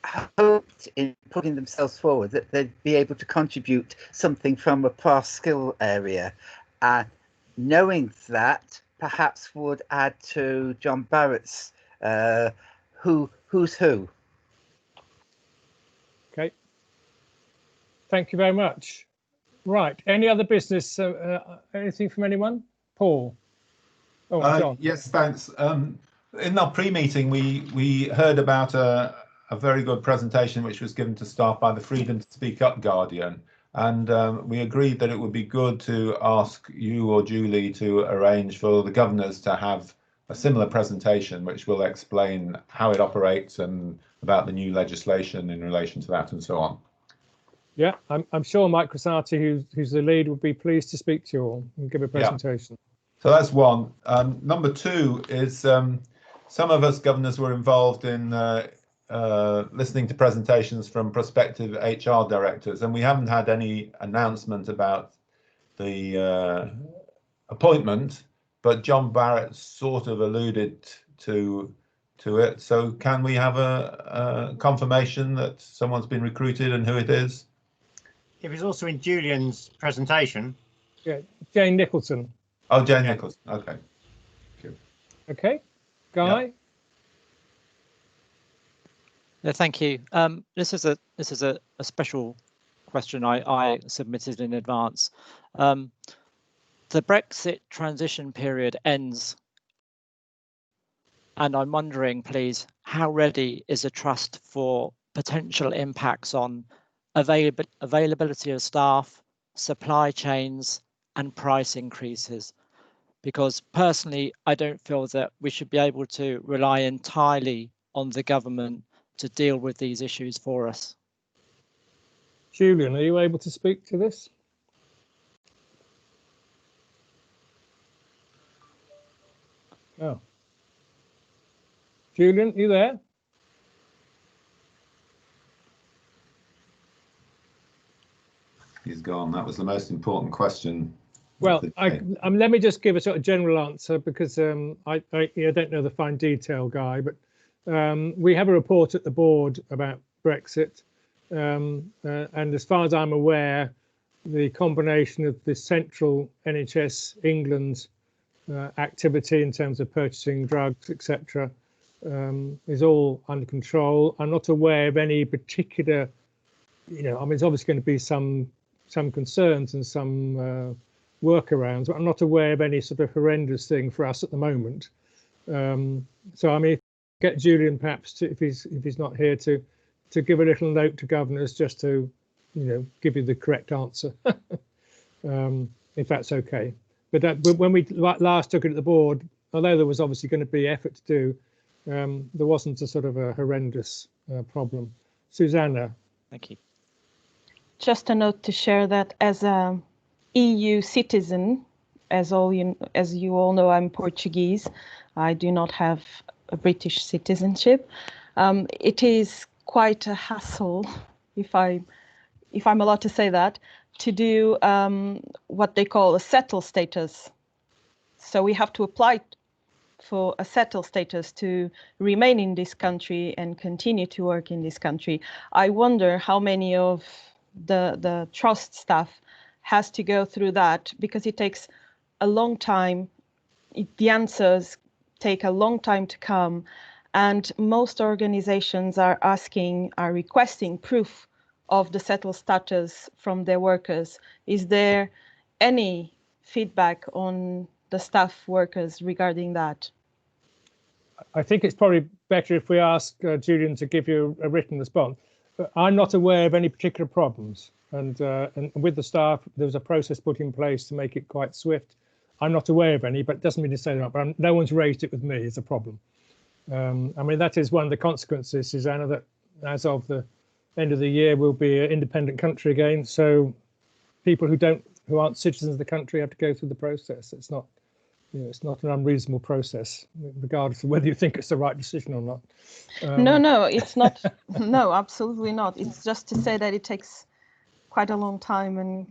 [SPEAKER 4] hoped in putting themselves forward that they'd be able to contribute something from a past skill area, and knowing that perhaps would add to John Barrett's who's who.
[SPEAKER 1] Okay. Thank you very much. Right. Any other business? Anything from anyone? Paul? Oh, John.
[SPEAKER 6] Yes, thanks. In our pre-meeting, we heard about a very good presentation which was given to staff by the Freedom to Speak Up Guardian, and we agreed that it would be good to ask you or Julie to arrange for the governors to have a similar presentation which will explain how it operates and about the new legislation in relation to that and so on.
[SPEAKER 1] Yeah, I'm sure Mike Crosati, who's the lead, would be pleased to speak to you all and give a presentation.
[SPEAKER 6] Yeah. So that's one. Number two is some of us governors were involved in listening to presentations from prospective HR directors, and we haven't had any announcement about the appointment, but John Barrett sort of alluded to it. So can we have a confirmation that someone's been recruited and who it is?
[SPEAKER 11] It was also in Julian's presentation.
[SPEAKER 1] Yeah, Jane Nicholson.
[SPEAKER 6] Oh, Jane Nicholson. Okay.
[SPEAKER 1] Okay, Guy.
[SPEAKER 6] Yep.
[SPEAKER 7] Yeah, thank you. This is a special question I submitted in advance. The Brexit transition period ends, and I'm wondering, please, how ready is the Trust for potential impacts on availability of staff, supply chains, and price increases? Because personally, I don't feel that we should be able to rely entirely on the government to deal with these issues for us.
[SPEAKER 1] Julian, are you able to speak to this? Oh. Julian, you there?
[SPEAKER 6] He's gone. That was the most important question.
[SPEAKER 1] Well, let me just give a sort of general answer, because I don't know the fine detail, Guy, but we have a report at the board about Brexit, and as far as I'm aware, the combination of the central NHS England activity in terms of purchasing drugs, etc., is all under control. I'm not aware of any particular, I mean, there's obviously going to be some concerns and some workarounds, but I'm not aware of any sort of horrendous thing for us at the moment. So I mean, get Julian perhaps to, if he's not here, to give a little note to governors just to give you the correct answer, if that's okay. But when we last took it at the board, although there was obviously going to be effort to do, there wasn't a sort of a horrendous problem. Susanna.
[SPEAKER 7] Thank you.
[SPEAKER 14] Just a note to share that as a EU citizen, as you all know, I'm Portuguese. I do not have a British citizenship. It is quite a hassle, if I'm allowed to say that, to do what they call a settled status. So we have to apply for a settled status to remain in this country and continue to work in this country. I wonder how many of the trust staff has to go through that, because it takes a long time. The answers take a long time to come, and most organizations are requesting proof of the settled status from their workers. Is there any feedback on the staff workers regarding that?
[SPEAKER 1] I think it's probably better if we ask Julian to give you a written response. But I'm not aware of any particular problems, and with the staff, there was a process put in place to make it quite swift. I'm not aware of any, but it doesn't mean to say that. But no one's raised it with me as a problem. I mean, that is one of the consequences, Susanna, that as of the end of the year, we'll be an independent country again. So people who aren't citizens of the country have to go through the process. It's not, it's not an unreasonable process, regardless of whether you think it's the right decision or not.
[SPEAKER 14] No, it's not. No, absolutely not. It's just to say that it takes quite a long time, and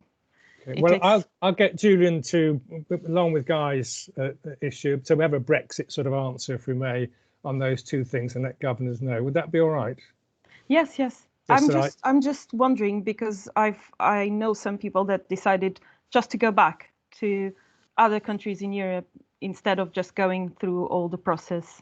[SPEAKER 1] okay. Well, I'll get Julian to, along with Guy's issue, so we have a Brexit sort of answer, if we may, on those two things, and let governors know. Would that be all right?
[SPEAKER 14] Yes. I'm just wondering, because I know some people that decided just to go back to other countries in Europe instead of just going through all the process.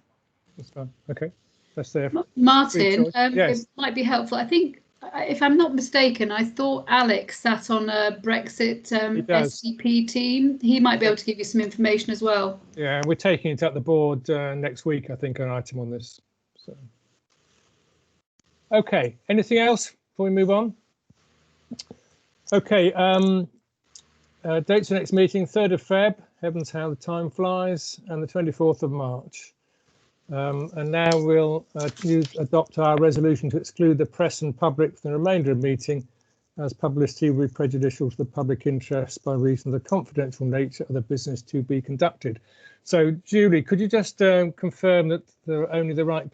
[SPEAKER 1] That's fine. Okay, that's there.
[SPEAKER 10] Martin,
[SPEAKER 1] yes.
[SPEAKER 10] It might be helpful. I think, if I'm not mistaken, I thought Alex sat on a Brexit SCP team. He might be able to give you some information as well.
[SPEAKER 1] Yeah, we're taking it up the board next week, I think, an item on this. So. Okay, anything else before we move on? Okay, dates for next meeting, 3rd of Feb, heavens how the time flies, and the 24th of March. And now we'll adopt our resolution to exclude the press and public from the remainder of the meeting, as publicity will be prejudicial to the public interest by reason of the confidential nature of the business to be conducted. So, Julie, could you just confirm that there are only the right